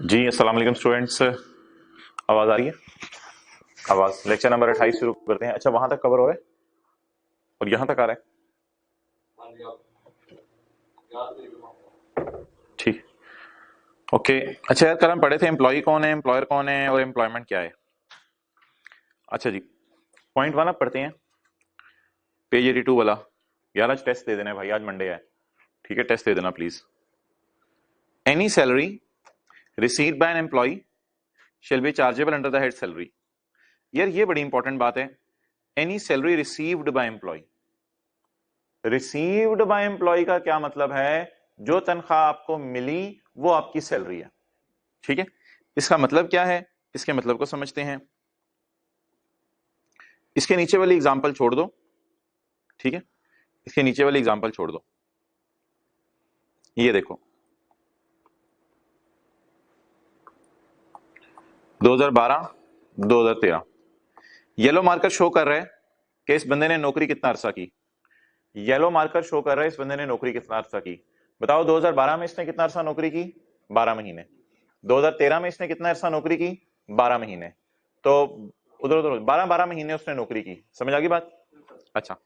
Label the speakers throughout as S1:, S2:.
S1: जी अस्सलाम वालेकुम स्टूडेंट्स। आवाज आ रही है? आवाज लेक्चर नंबर 28 शुरू करते हैं। अच्छा, वहां तक कवर हो गए और यहां तक आ रहा है? ठीक, ओके। अच्छा यार, कल हम पढ़े थे एम्प्लॉय कौन है, एम्प्लॉयर कौन है और एम्प्लॉयमेंट क्या है। अच्छा जी, पॉइंट 1 अब पढ़ते हैं, पेज 82 वाला। यार आज टेस्ट दे देना है भाई, आज मंडे है, ठीक है? टेस्ट दे देना please. Any salary received by an employ shall be chargeable under the head salary. यार ये बड़ी इंपॉर्टेंट बात है। Any salary received by employ, received by employ का क्या मतलब है? जो तनख्वाह आपको मिली वो आपकी सैलरी है, ठीक है? इसका मतलब क्या है, इसके मतलब को समझते हैं। इसके नीचे वाली एग्जांपल छोड़ दो, ठीक है? इसके नीचे वाली एग्जांपल छोड़ दो। ये देखो 2012 2013 येलो मार्कर शो कर रहा है कि इस बंदे ने नौकरी कितना अरसा की। येलो मार्कर शो कर रहा है इस बंदे ने नौकरी कितना अरसा की। बताओ 2012 में इसने कितना अरसा नौकरी की? 12 महीने। 2013 में इसने कितना अरसा नौकरी की? 12 महीने। तो उधर उधर 12 महीने उसने नौकरी की। समझ आ गई बात? अच्छा,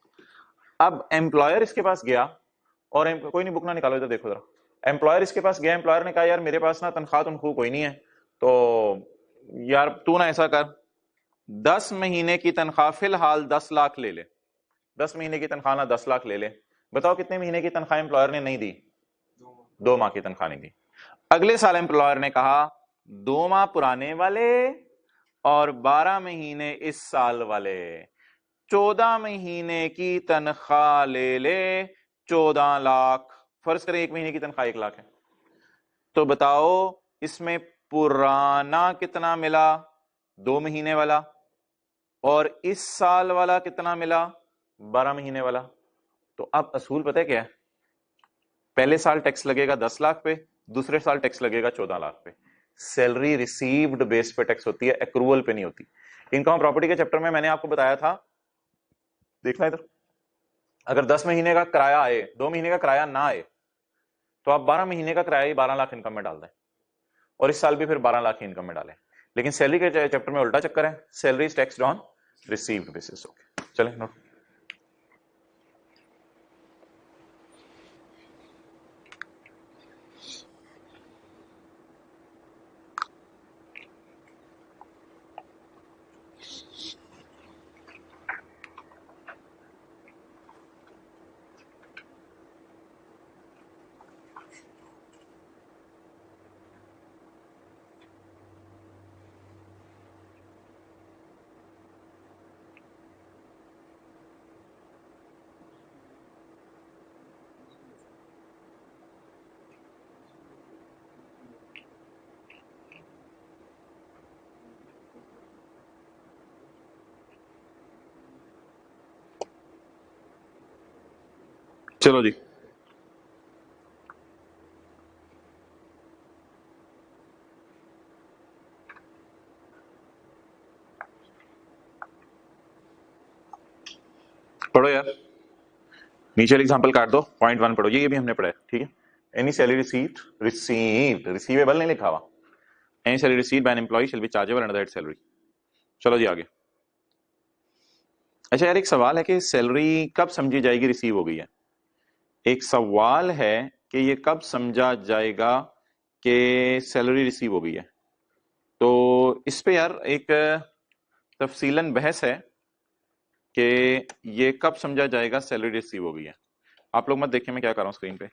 S1: अब एम्प्लॉयर इसके पास गया और कोई नहीं, बुक ना निकालो, इधर देखो जरा। एम्प्लॉयर इसके पास गया, एम्प्लॉयर ने कहा यार मेरे पास ना तनख्वाह कोई नहीं है, तो यार तू ना ऐसा कर, 10 महीने की तनख्वाह फिलहाल 10 लाख ले ले। 10 महीने की तनख्वाह ना 10 लाख ले ले। बताओ कितने महीने की तनख्वाह एम्प्लॉयर ने नहीं दी? 2 माह की तनख्वाह नहीं दी। अगले साल एम्प्लॉयर ने कहा 2 माह पुराने वाले और 12 महीने इस साल वाले, 14 महीने की तनख्वाह ले ले, 14 लाख। फर्ज करें 1 महीने की तनख्वाह 1 लाख है, तो बताओ इसमें पुराना कितना मिला? 2 महीने वाला। और इस साल वाला कितना मिला? 12 महीने वाला। तो अब असूल पता है क्या है? पहले साल टैक्स लगेगा 10 लाख पे, दूसरे साल टैक्स लगेगा 14 लाख पे। सैलरी रिसीव्ड बेस पे टैक्स होती है, एक्रूवल पे नहीं होती। इनकम प्रॉपर्टी के चैप्टर में मैंने आपको बताया था, देखना इधर। अगर 10 महीने का किराया आए, 2 महीने का किराया ना आए, तो आप 12 महीने का किराया ही 12 लाख इनकम में डाल दें और इस साल भी फिर 12 लाख इनकम में डालें। लेकिन सैलरी के चैप्टर में उल्टा चक्कर है, salary is taxed on received basis. Okay, चलें नोट। चलो जी, पढ़ो यार, नीचे वाली एग्जांपल काट दो, पॉइंट 1 पढ़ो। ये भी हमने पढ़ा है, ठीक है? Any salary received, received, receivable नहीं लिखा हुआ। Any salary received by an employ shall be chargeable under that salary. चलो जी आगे। अच्छा यार, एक सवाल है कि सैलरी कब समझी जाएगी रिसीव हो गई है? एक सवाल है कि ये कब समझा जाएगा कि सैलरी रिसीव हो गई है? तो इस पे यार एक तफसीलन बहस है कि ये कब समझा जाएगा सैलरी रिसीव हो गई है। आप लोग मत देखिए, मैं क्या कर रहा हूं स्क्रीन पे।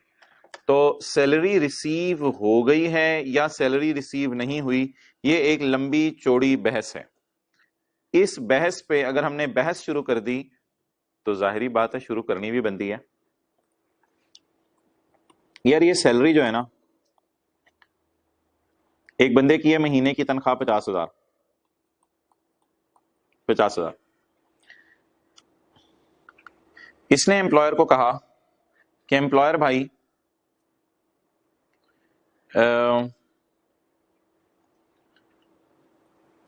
S1: तो सैलरी रिसीव हो गई है या सैलरी रिसीव नहीं हुई, ये एक लंबी चौड़ी बहस है। इस बहस पे अगर हमने बहस शुरू कर दी तो जाहिरी बात है शुरू करनी भी बनती है। यार ये सैलरी जो है ना, एक बंदे की है महीने की तनख्वाह 50,000, 50,000। इसने एम्प्लॉयर को कहा कि एम्प्लॉयर भाई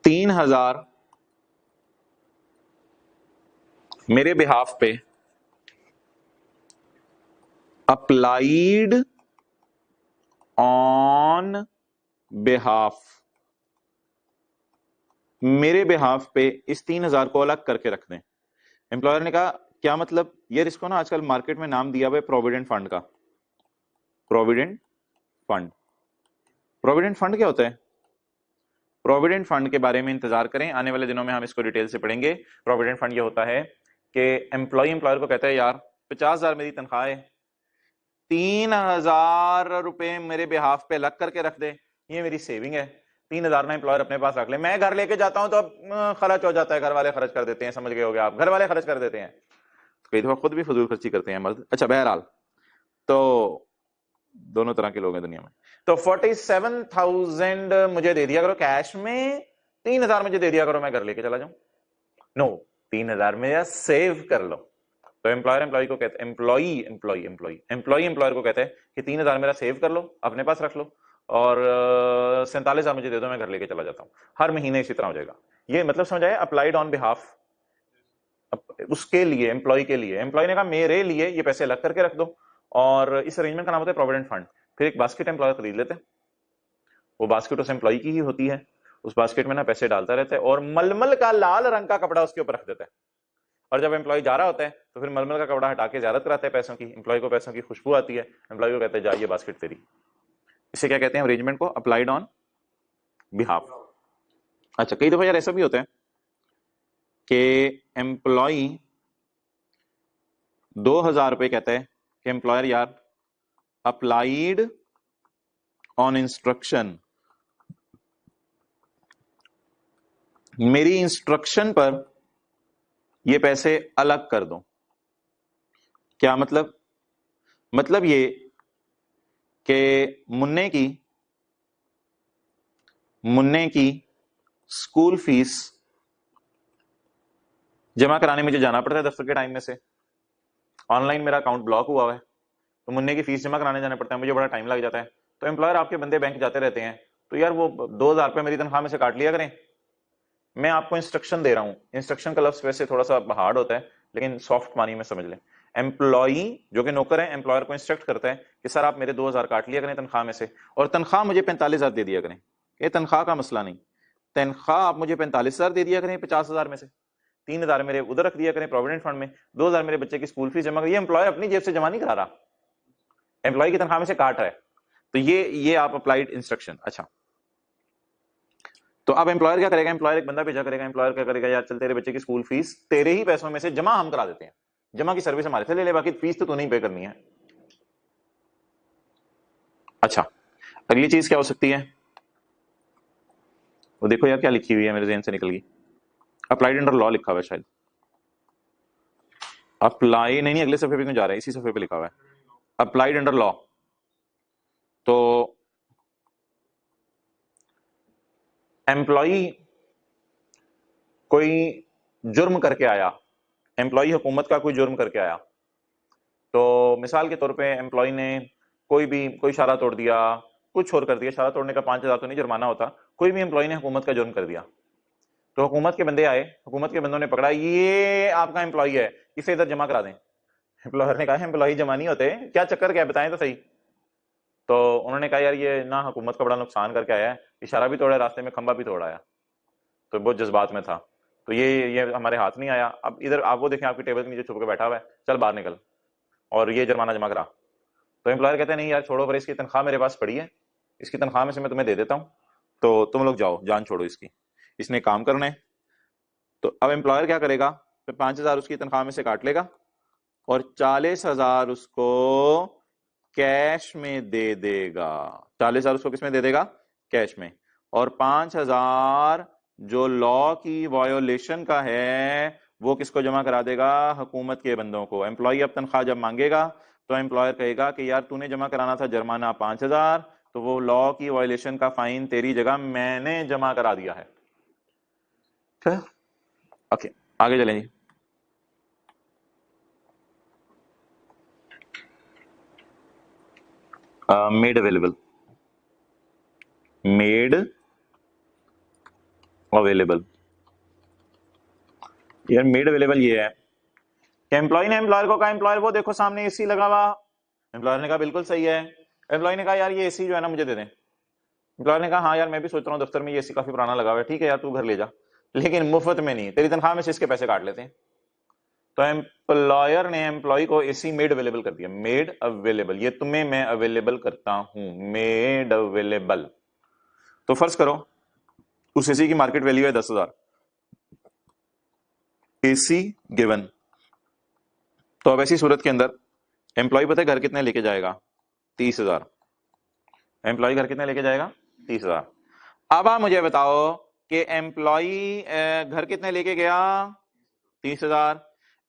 S1: 3,000 मेरे बिहाफ पे अप्लाइड ऑन बेहाफ, मेरे बेहाफ पे इस 3,000 को अलग करके रख दें। एम्प्लॉयर ने कहा क्या मतलब? ये इसको ना आजकल मार्केट में नाम दिया हुआ है प्रोविडेंट फंड का। प्रोविडेंट फंड, प्रोविडेंट फंड क्या होता है? प्रोविडेंट फंड के बारे में इंतजार करें, आने वाले दिनों में हम इसको डिटेल से पढ़ेंगे। प्रोविडेंट फंड ये होता है कि एम्प्लॉयर को कहता है यार 50,000 मेरी तनख्वाह है, 3,000 रुपए मेरे बिहाफ पे अलग करके रख दे, ये मेरी सेविंग है। 3,000 ना एम्प्लॉयर अपने पास रख ले, मैं घर लेके जाता हूं तो अब खर्च हो जाता है, घर वाले खर्च कर देते हैं, समझ गए होगे आप, घर वाले खर्च कर देते हैं, कई दफा खुद भी फजूल खर्ची करते हैं मर्द। अच्छा बहरहाल, तो दोनों तरह के लोग हैं दुनिया में। तो 47,000 मुझे दे दिया करो कैश में, 3,000 मुझे दे दिया करो, मैं घर लेके चला जाऊं। नो, 3,000 मेरा सेव कर लो। तो एम्प्लॉयर एम्प्लॉय को कहते, एम्प्लॉय एम्प्लॉयर को कहते हैं कि 3,000 मेरा सेव कर लो, अपने पास रख लो, और 47,000 मुझे दे दो, मैं घर लेके चला जाता हूं। हर महीने इसी तरह हो जाएगा। ये मतलब समझ आया? अप्लाइड ऑन बिहाफ, उसके लिए, एम्प्लॉय के लिए। एम्प्लॉय ने कहा मेरे लिए ये पैसे अलग करके रख दो, और इस अरेंजमेंट का नाम होता है प्रोविडेंट फंड। फिर एक बास्केट एम्प्लॉयर खरीद लेते हैं, वो बास्केट उस एम्प्लॉय की ही होती है, उस बास्केट में ना पैसे डालता रहता है, और मलमल का लाल रंग का कपड़ा उसके ऊपर रख देता है, और जब एम्प्लॉय जा रहा होता है तो फिर मलमल का कपड़ा हटा के ज्यारत कराते हैं पैसों की। एम्प्लॉय को पैसों की खुशबू आती है, एम्प्लॉय को कहते हैं जा ये बास्केट तेरी। इसे क्या कहते हैं? अरेंजमेंट को अप्लाइड ऑन बिहाफ। अच्छा, कई दफा यार ऐसा भी होता है कि एम्प्लॉय 2,000 रुपए कहता है कि एम्प्लॉयर यार अप्लाइड ऑन इंस्ट्रक्शन, मेरी इंस्ट्रक्शन पर ये पैसे अलग कर दो। क्या मतलब? मतलब ये कि मुन्ने की स्कूल फीस जमा कराने मुझे जाना पड़ता है दफ्तर के टाइम में से, ऑनलाइन मेरा अकाउंट ब्लॉक हुआ है, तो मुन्ने की फीस जमा कराने जाना पड़ता है, मुझे बड़ा टाइम लग जाता है। तो एम्प्लॉयर आपके बंदे बैंक जाते रहते हैं, तो यार वो 2,000 रुपए मेरी तनख्वाह में से काट लिया करें। मैं आपको इंस्ट्रक्शन दे रहा हूं, इंस्ट्रक्शन का लफ्ज वैसे थोड़ा सा हार्ड होता है, लेकिन सॉफ्ट मानी में समझ लें। एम्प्लॉई जो कि नौकर है, एम्प्लॉयर को इंस्ट्रक्ट करता है कि सर आप मेरे 2,000 काट लिया करें तनख्वाह में से, और तनख्वाह मुझे 45,000 दे दिया करें। ये तनख्वाह का मसला नहीं, तनख्वाह आप मुझे 45,000 दे दिया करें 50,000 में से, 3,000 मेरे उधर रख दिया करें प्रोविडेंट फंड में, 2,000 मेरे बच्चे की स्कूल फीस जमा कर। ये एम्प्लॉयर अपनी जेब से जमा नहीं करा रहा, एम्प्लॉय की तनख्वाह में से काट रहा है। तो ये आप अप्लाइड इंस्ट्रक्शन। अच्छा, तो अब एम्प्लॉयर क्या करेगा? एम्प्लॉयर एक बंदा भेजा करेगा, एम्प्लॉयर क्या करेगा यार चल तेरे बच्चे की स्कूल फीस तेरे ही पैसों में से जमा हम करा देते हैं, जमा की सर्विस हमारे से ले ले, बाकी फीस तो तू नहीं पे करनी है। अच्छा, अगली चीज क्या हो सकती है? वो देखो यार क्या लिखी हुई है, मेरे ज़हन से निकल गई। अप्लाइड अंडर लॉ लिखा हुआ है शायद, अप्लाई नहीं, अगले सफे पे क्यों जा रहा है, इसी सफे पे लिखा हुआ है अप्लाइड अंडर लॉ। तो एम्प्लॉई कोई जुर्म करके आया, एम्प्लॉई हुकूमत का कोई जुर्म करके आया, तो मिसाल के तौर पे एम्प्लॉय ने कोई इशारा तोड़ दिया, कुछ और कर दिया, इशारा तोड़ने का 5,000 तो नहीं जुर्माना होता, कोई भी एम्प्लॉय ने हुकूमत का जुर्म कर दिया, तो हुकूमत के बंदे आए, हुकूमत के बंदों ने पकड़ा ये आपका एम्प्लॉय है, इसे इधर जमा करा दें। एम्प्लॉयर ने कहा एम्प्लॉय जमा नहीं होते, क्या चक्कर क्या है बताएं तो सही। तो उन्होंने कहा यार ये ना हुकूमत का बड़ा नुकसान करके आया है, इशारा भी तोड़ा, रास्ते में खंबा भी तोड़ा आया, तो बहुत जज्बात में था, तो ये हमारे हाथ नहीं आया। अब इधर आप वो देखें आपकी टेबल के नीचे छुप के बैठा हुआ है, चल बाहर निकल और ये जुर्माना जमा करा। तो एम्प्लॉयर कहते हैं नहीं यार छोड़ो, पर इसकी तनख्वाह मेरे पास पड़ी है, इसकी तनख्वाह में से मैं तुम्हें दे देता हूं, तो तुम लोग जाओ, जान छोड़ो इसकी, इसने काम करना है। तो अब एम्प्लॉयर क्या करेगा? फिर 5,000 उसकी तनख्वाह में से काट लेगा, और 40,000 उसको कैश में दे देगा। 40,000 उसको किसमें दे देगा? कैश में। और 5,000 जो लॉ की वायोलेशन का है वो किसको जमा करा देगा? हुकूमत के बंदों को। एम्प्लॉय अब तनख्वाह जब मांगेगा तो एम्प्लॉयर कहेगा कि यार तूने जमा कराना था जुर्माना 5,000, तो वो लॉ की वायोलेशन का फाइन तेरी जगह मैंने जमा करा दिया है। ओके, आगे चलें जी। मेड अवेलेबल, मेड अवेलेबल, यार मेड अवेलेबल ये है कि एम्प्लॉय ने एम्प्लॉयर को कहा एम्प्लॉयर वो देखो सामने एसी लगा हुआ, एम्प्लॉयर ने कहा बिल्कुल सही है, एम्प्लॉय ने कहा यार ये एसी जो है ना मुझे दे दें, एम्प्लॉयर ने कहा हाँ यार मैं भी सोच रहा हूँ दफ्तर में ये एसी काफी पुराना लगा हुआ है, ठीक है यार तू घर ले जा, लेकिन मुफ्त में नहीं, तेरी तनख्वाह में से इसके पैसे काट लेते हैं। तो एम्प्लॉयर ने एम्प्लॉय को एसी मेड अवेलेबल कर दिया, मेड अवेलेबल, ये तुम्हें मैं अवेलेबल करता हूं, मेड अवेलेबल। तो फर्ज करो उस एसी की मार्केट वैल्यू है 10,000, एसी गिवन। तो अब ऐसी सूरत के अंदर एम्प्लॉय पता है घर कितने लेके जाएगा? 30,000। एम्प्लॉय घर कितने लेके जाएगा? 30,000। अब आप मुझे बताओ कि एम्प्लॉय घर कितने लेके गया? 30,000।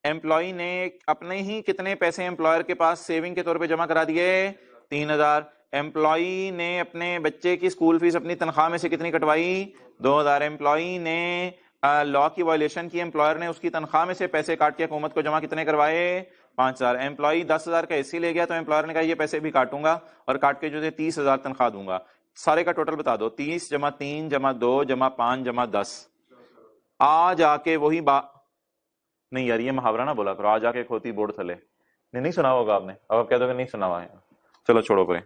S1: एम्प्लॉय ने अपने ही कितने पैसे एम्प्लॉयर के पास सेविंग के तौर पे जमा करा दिए? 3,000। एम्प्लॉय ने अपने बच्चे की स्कूल फीस अपनी तनख्वाह में से कितनी कटवाई? 2,000। एम्प्लॉय ने लॉ की वायलेशन की, एम्प्लॉयर ने उसकी तनख्वाह में से पैसे काट के हुकूमत को जमा कितने करवाए? 5,000। एम्प्लॉय 10,000 का एसी ले गया तो एम्प्लॉयर ने कहा ये पैसे भी काटूंगा और काट के जो है 30,000 तनख्वाह दूंगा। सारे का टोटल बता दो, 30 जमा 3 जमा 2 जमा 5 जमा 10। आ जाके वही बात, नहीं यार ये मुहावरा ना बोला करो, आ जाके खोती बोर्ड थले, नहीं सुना होगा आपने, अब आप कह दोगे नहीं सुना हुआ है, चलो छोड़ो परे।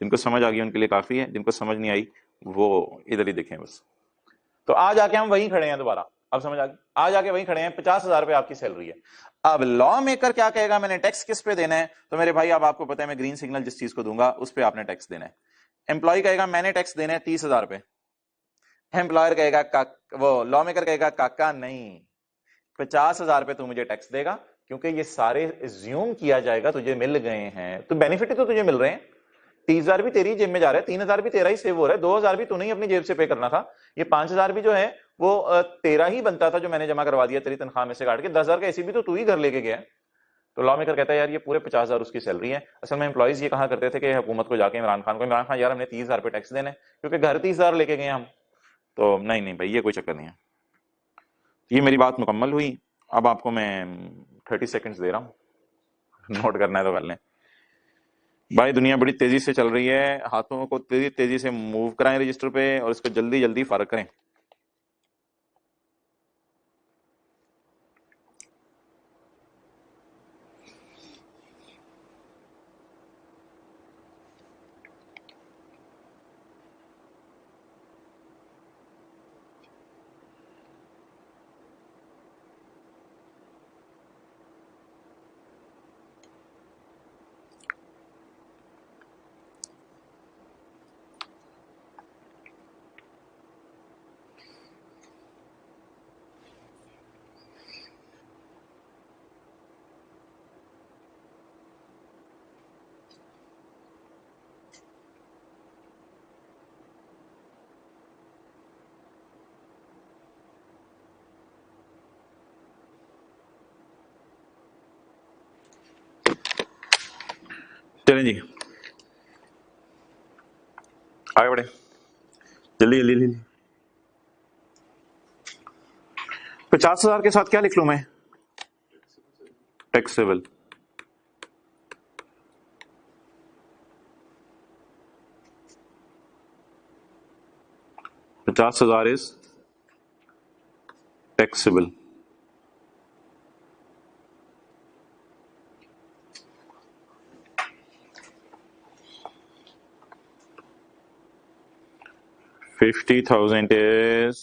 S1: जिनको समझ आ गई उनके लिए काफी है, जिनको समझ नहीं आई वो इधर ही देखें बस। तो आज आके हम वहीं खड़े हैं दोबारा, अब समझ आ गई, आज आके वहीं खड़े हैं, 50,000 रुपए आपकी सैलरी है। अब लॉ मेकर क्या कहेगा, मैंने टैक्स किस पे देना है? तो मेरे भाई अब आपको पता है मैं ग्रीन सिग्नल जिस चीज को दूंगा उस पर आपने टैक्स देना है। एम्प्लॉय कहेगा मैंने टैक्स देना है 30,000 रुपए, एम्प्लॉयर कहेगा वो लॉ मेकर कहेगा काका नहीं, 50,000 रुपए तू मुझे टैक्स देगा, क्योंकि ये सारे एज्यूम किया जाएगा तुझे मिल गए हैं, तो बेनिफिट तो तुझे मिल रहे हैं। 30,000 भी तेरी जेब में जा रहा है, 3,000 भी तेरा ही सेव हो रहा है, 2,000 भी तूने ही अपनी जेब से पे करना था, ये 5,000 भी जो है वो तेरा ही बनता था जो मैंने जमा करवा दिया तेरी तनख्वाह में से काट के, 10,000 का ऐसी भी तो तू ही घर लेके गया। तो लॉ मेकर कहता है यार ये पूरे 50,000 उसकी सैलरी है। असल में एम्प्लॉइज ये कहा करते थे कि हुकूमत को जाके इमरान खान को, इमरान खान यार हमने 30,000 पे टैक्स देना है क्योंकि घर 30,000 लेके गए हम। तो नहीं नहीं भाई ये कोई चक्कर नहीं है। ये मेरी बात मुकम्मल हुई, अब आपको मैं 30 सेकंड्स दे रहा हूं, नोट करना है तो कर लें। भाई दुनिया बड़ी तेजी से चल रही है, हाथों को तेजी तेजी से मूव कराएं रजिस्टर पे और इसको जल्दी जल्दी फारग करें। चलें जी, आगे बढ़े जल्दी जल्दी जल्दी। 50,000 के साथ क्या लिख लूं मैं? Taxable. $50,000 is taxable. $50,000 is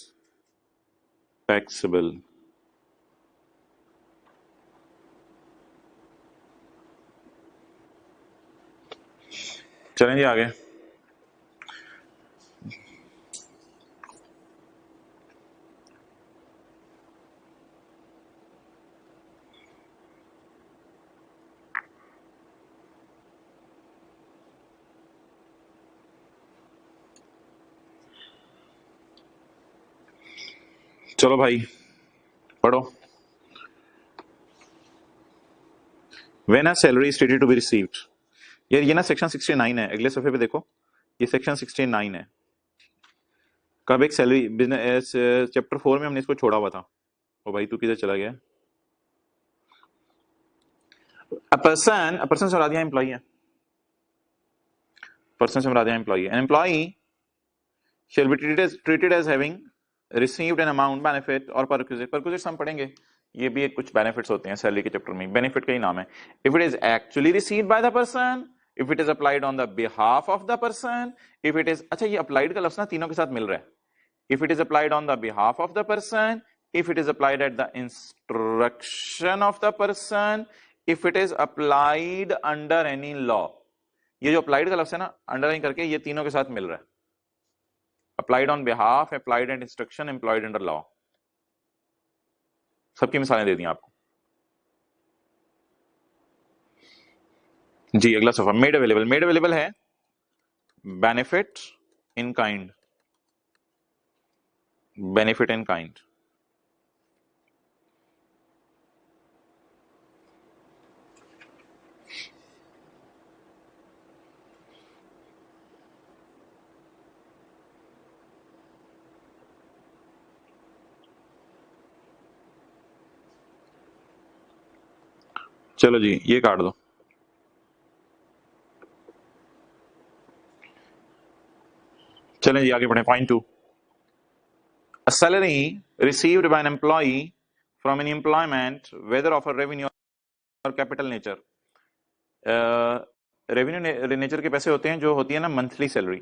S1: taxable। चलें जी आगे। चलो भाई पढ़ो। When a salary is stated to be received, यार ये ना सेक्शन 69 है, अगले सफे पे देखो, ये सेक्शन 69 है। कब एक सैलरी बिजनेस चैप्टर 4 में हमने इसको छोड़ा हुआ था। ओ भाई तू किधर चला गया? अ पर्सन से दिया एम्प्लॉई है, पर्सन से दिया एम्प्लॉई है। An employee shall be treated as having received an amount benefit और perquisites हम पढ़ेंगे, ये भी एक कुछ बेनिफिट्स होते हैं सैलरी के चैप्टर में, बेनिफिट का ही नाम है। If it is actually received by the person if it is applied on the behalf of the person, if it is, अच्छा ये अप्लाइड का लफ्ज ना तीनों के साथ मिल रहा है, if it is applied on the behalf of the person, if it is applied at the instruction of the person, if it is applied under any law। ये जो अप्लाइड का लफ्ज है ना अंडरलाइन करके, ये तीनों के साथ मिल रहा है, applied on behalf, applied and instruction, employed under law, सबकी मिसालें दे दी आपको। जी अगला सफा, मेड अवेलेबल। मेड अवेलेबल है benefit in kind, benefit in kind. चलो जी ये काट दो। चलें जी आगे बढ़े। Point 2, a salary received by an employee from an employment whether of a revenue or capital nature। Revenue nature के पैसे होते हैं जो होती है ना मंथली सैलरी।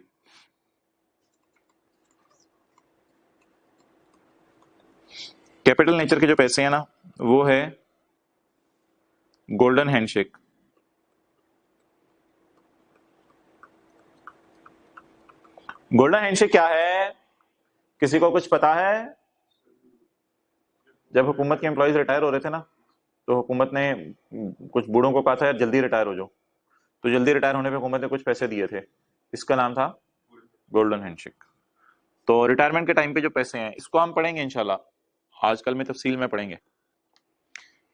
S1: कैपिटल नेचर के जो पैसे हैं ना वो है गोल्डन हैंडशेक। गोल्डन हैंडशेक क्या है, किसी को कुछ पता है? जब हुकूमत के एम्प्लॉयज रिटायर हो रहे थे ना तो हुकूमत ने कुछ बूढ़ों को कहा था यार जल्दी रिटायर हो जाओ, तो जल्दी रिटायर होने पे हुकूमत ने कुछ पैसे दिए थे, इसका नाम था गोल्डन हैंडशेक। तो रिटायरमेंट के टाइम पे जो पैसे हैं इसको हम पढ़ेंगे इंशाल्लाह, आजकल में तफसील में पढ़ेंगे,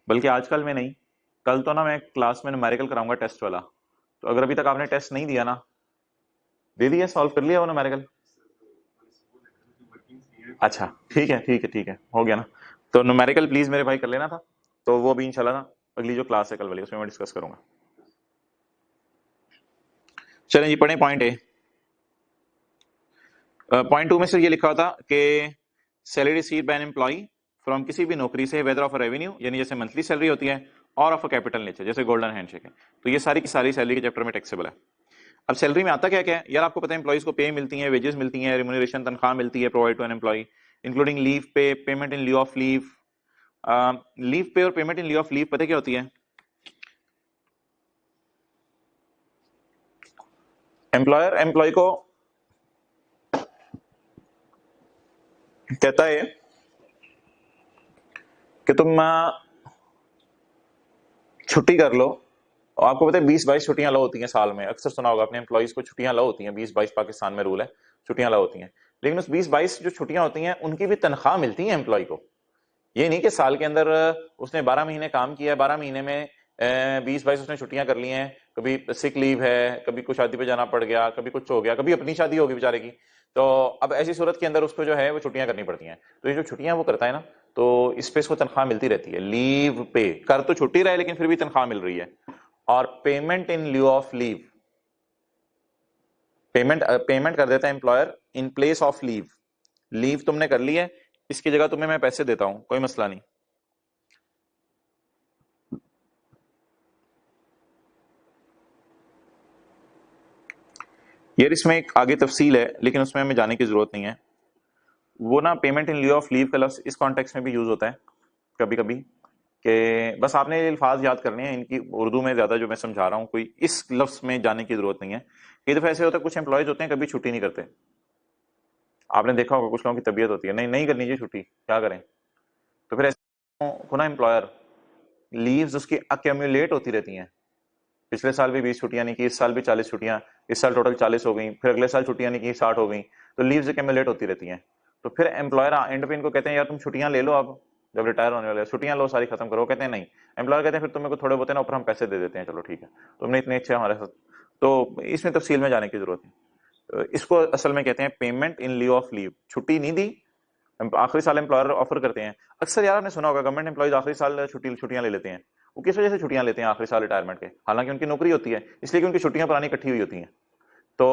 S1: बल्कि आजकल में नहीं, कल तो ना मैं क्लास में न्यूमेरिकल कराऊंगा टेस्ट वाला, तो अगर अभी तक आपने टेस्ट नहीं दिया ना, दे दिया, सॉल्व कर लिया वो न्यूमेरिकल? अच्छा ठीक है ठीक है ठीक है, हो गया ना। तो न्यूमेरिकल प्लीज मेरे भाई कर लेना था, तो वो भी इंशाल्लाह ना अगली जो क्लास है कल वाली उसमें मैं डिस्कस करूंगा। चलें जी पढ़ें पॉइंट ए। पॉइंट 2 में से ये लिखा था कि salary received by an employ from किसी भी नौकरी से वेदर ऑफ अ रेवेन्यू, यानी जैसे मंथली सैलरी होती है, और ऑफ अ कैपिटल नेचर जैसे गोल्डन हैंडशेक है, तो ये सारी की सारी सैलरी के चैप्टर में टैक्सेबल है। अब सैलरी में आता क्या क्या है यार, आपको पता है एम्प्लॉइज को पे मिलती है, वेजेस मिलती हैं, रिम्यूनरेशन तनख्वाह मिलती है provide to an employ, including leave pay, payment in lieu of leave. Leave pay और payment in lieu of leave पता क्या होती है? एम्प्लॉयर एम्प्लॉय को कहता है कि तुम छुट्टी कर लो, और आपको पता है 20-22 छुट्टियां लो होती हैं साल में, अक्सर सुना होगा अपने एम्प्लॉइज को छुट्टियां लो होती हैं 20-22, पाकिस्तान में रूल है छुट्टियां लो होती हैं, लेकिन उस 20-22 जो छुट्टियां होती हैं उनकी भी तनख्वाह मिलती है एम्प्लॉय को। ये नहीं कि साल के अंदर उसने 12 महीने काम किया है, 12 महीने में 20-22 उसने छुट्टियां कर ली हैं, कभी सिक लीव है, कभी कुछ शादी पे जाना पड़ गया, कभी कुछ हो गया, कभी अपनी शादी होगी बेचारे की, तो अब ऐसी सूरत के अंदर उसको जो है वो छुट्टियां करनी पड़ती हैं। तो ये जो छुट्टियां वो करता है ना, तो इस पे इसको तनख्वाह मिलती रहती है, लीव पे, कर तो छुट्टी रहे लेकिन फिर भी तनख्वाह मिल रही है। और payment in lieu of leave, payment कर देता है employer in place of leave, leave तुमने कर ली है, इसकी जगह तुम्हें मैं पैसे देता हूं, कोई मसला नहीं। यार इसमें एक आगे तफसील है लेकिन उसमें हमें जाने की जरूरत नहीं है। वो ना payment in lieu of leave का लफ्ज इस कॉन्टेक्स्ट में भी यूज होता है कभी कभी, कि बस आपने ये अल्फाज याद करने हैं, इनकी उर्दू में ज्यादा जो मैं समझा रहा हूँ, कोई इस लफ्ज में जाने की जरूरत नहीं है। कई दफा ऐसे होता है कुछ एम्प्लॉयज होते हैं कभी छुट्टी नहीं करते, आपने देखा होगा कुछ लोगों की तबीयत होती है, नहीं नहीं करनी चाहिए छुट्टी, क्या करें, तो फिर ऐसे को ना एम्प्लॉयर लीव्स उसकी अक्यूमुलेट होती रहती हैं, पिछले साल भी 20 छुट्टियां नहीं की, इस साल भी 40 छुट्टियां, इस साल टोटल 40 हो गई, फिर अगले साल छुट्टियां नहीं की 60 हो गई, तो लीव्स अक्यूमुलेट होती रहती हैं। तो फिर एम्प्लॉयर एंड पे इनको कहते हैं यार तुम छुट्टियां ले लो, अब जब रिटायर होने वाले छुट्टियां लो सारी खत्म करो, कहते हैं नहीं, एम्प्लॉयर कहते हैं फिर तुम्हें को थोड़े बहुत ना ऊपर हम पैसे दे देते हैं, चलो ठीक है तुमने इतने अच्छे हमारे साथ, तो इसमें तफसील में जाने की जरूरत नहीं। इसको असल में कहते हैं payment in lieu of leave, छुट्टी नहीं दी, आखिरी साल एम्प्लॉयर ऑफर करते हैं, अक्सर यार आपने सुना होगा गवर्नमेंट एम्प्लॉइज आखिरी साल छुट्टियां ले लेते हैं, वो किस वजह से छुट्टियां लेते हैं आखिरी साल रिटायरमेंट के, हालांकि उनकी नौकरी होती है, इसलिए कि उनकी छुट्टियां पुरानी इकट्ठी हुई होती हैं। तो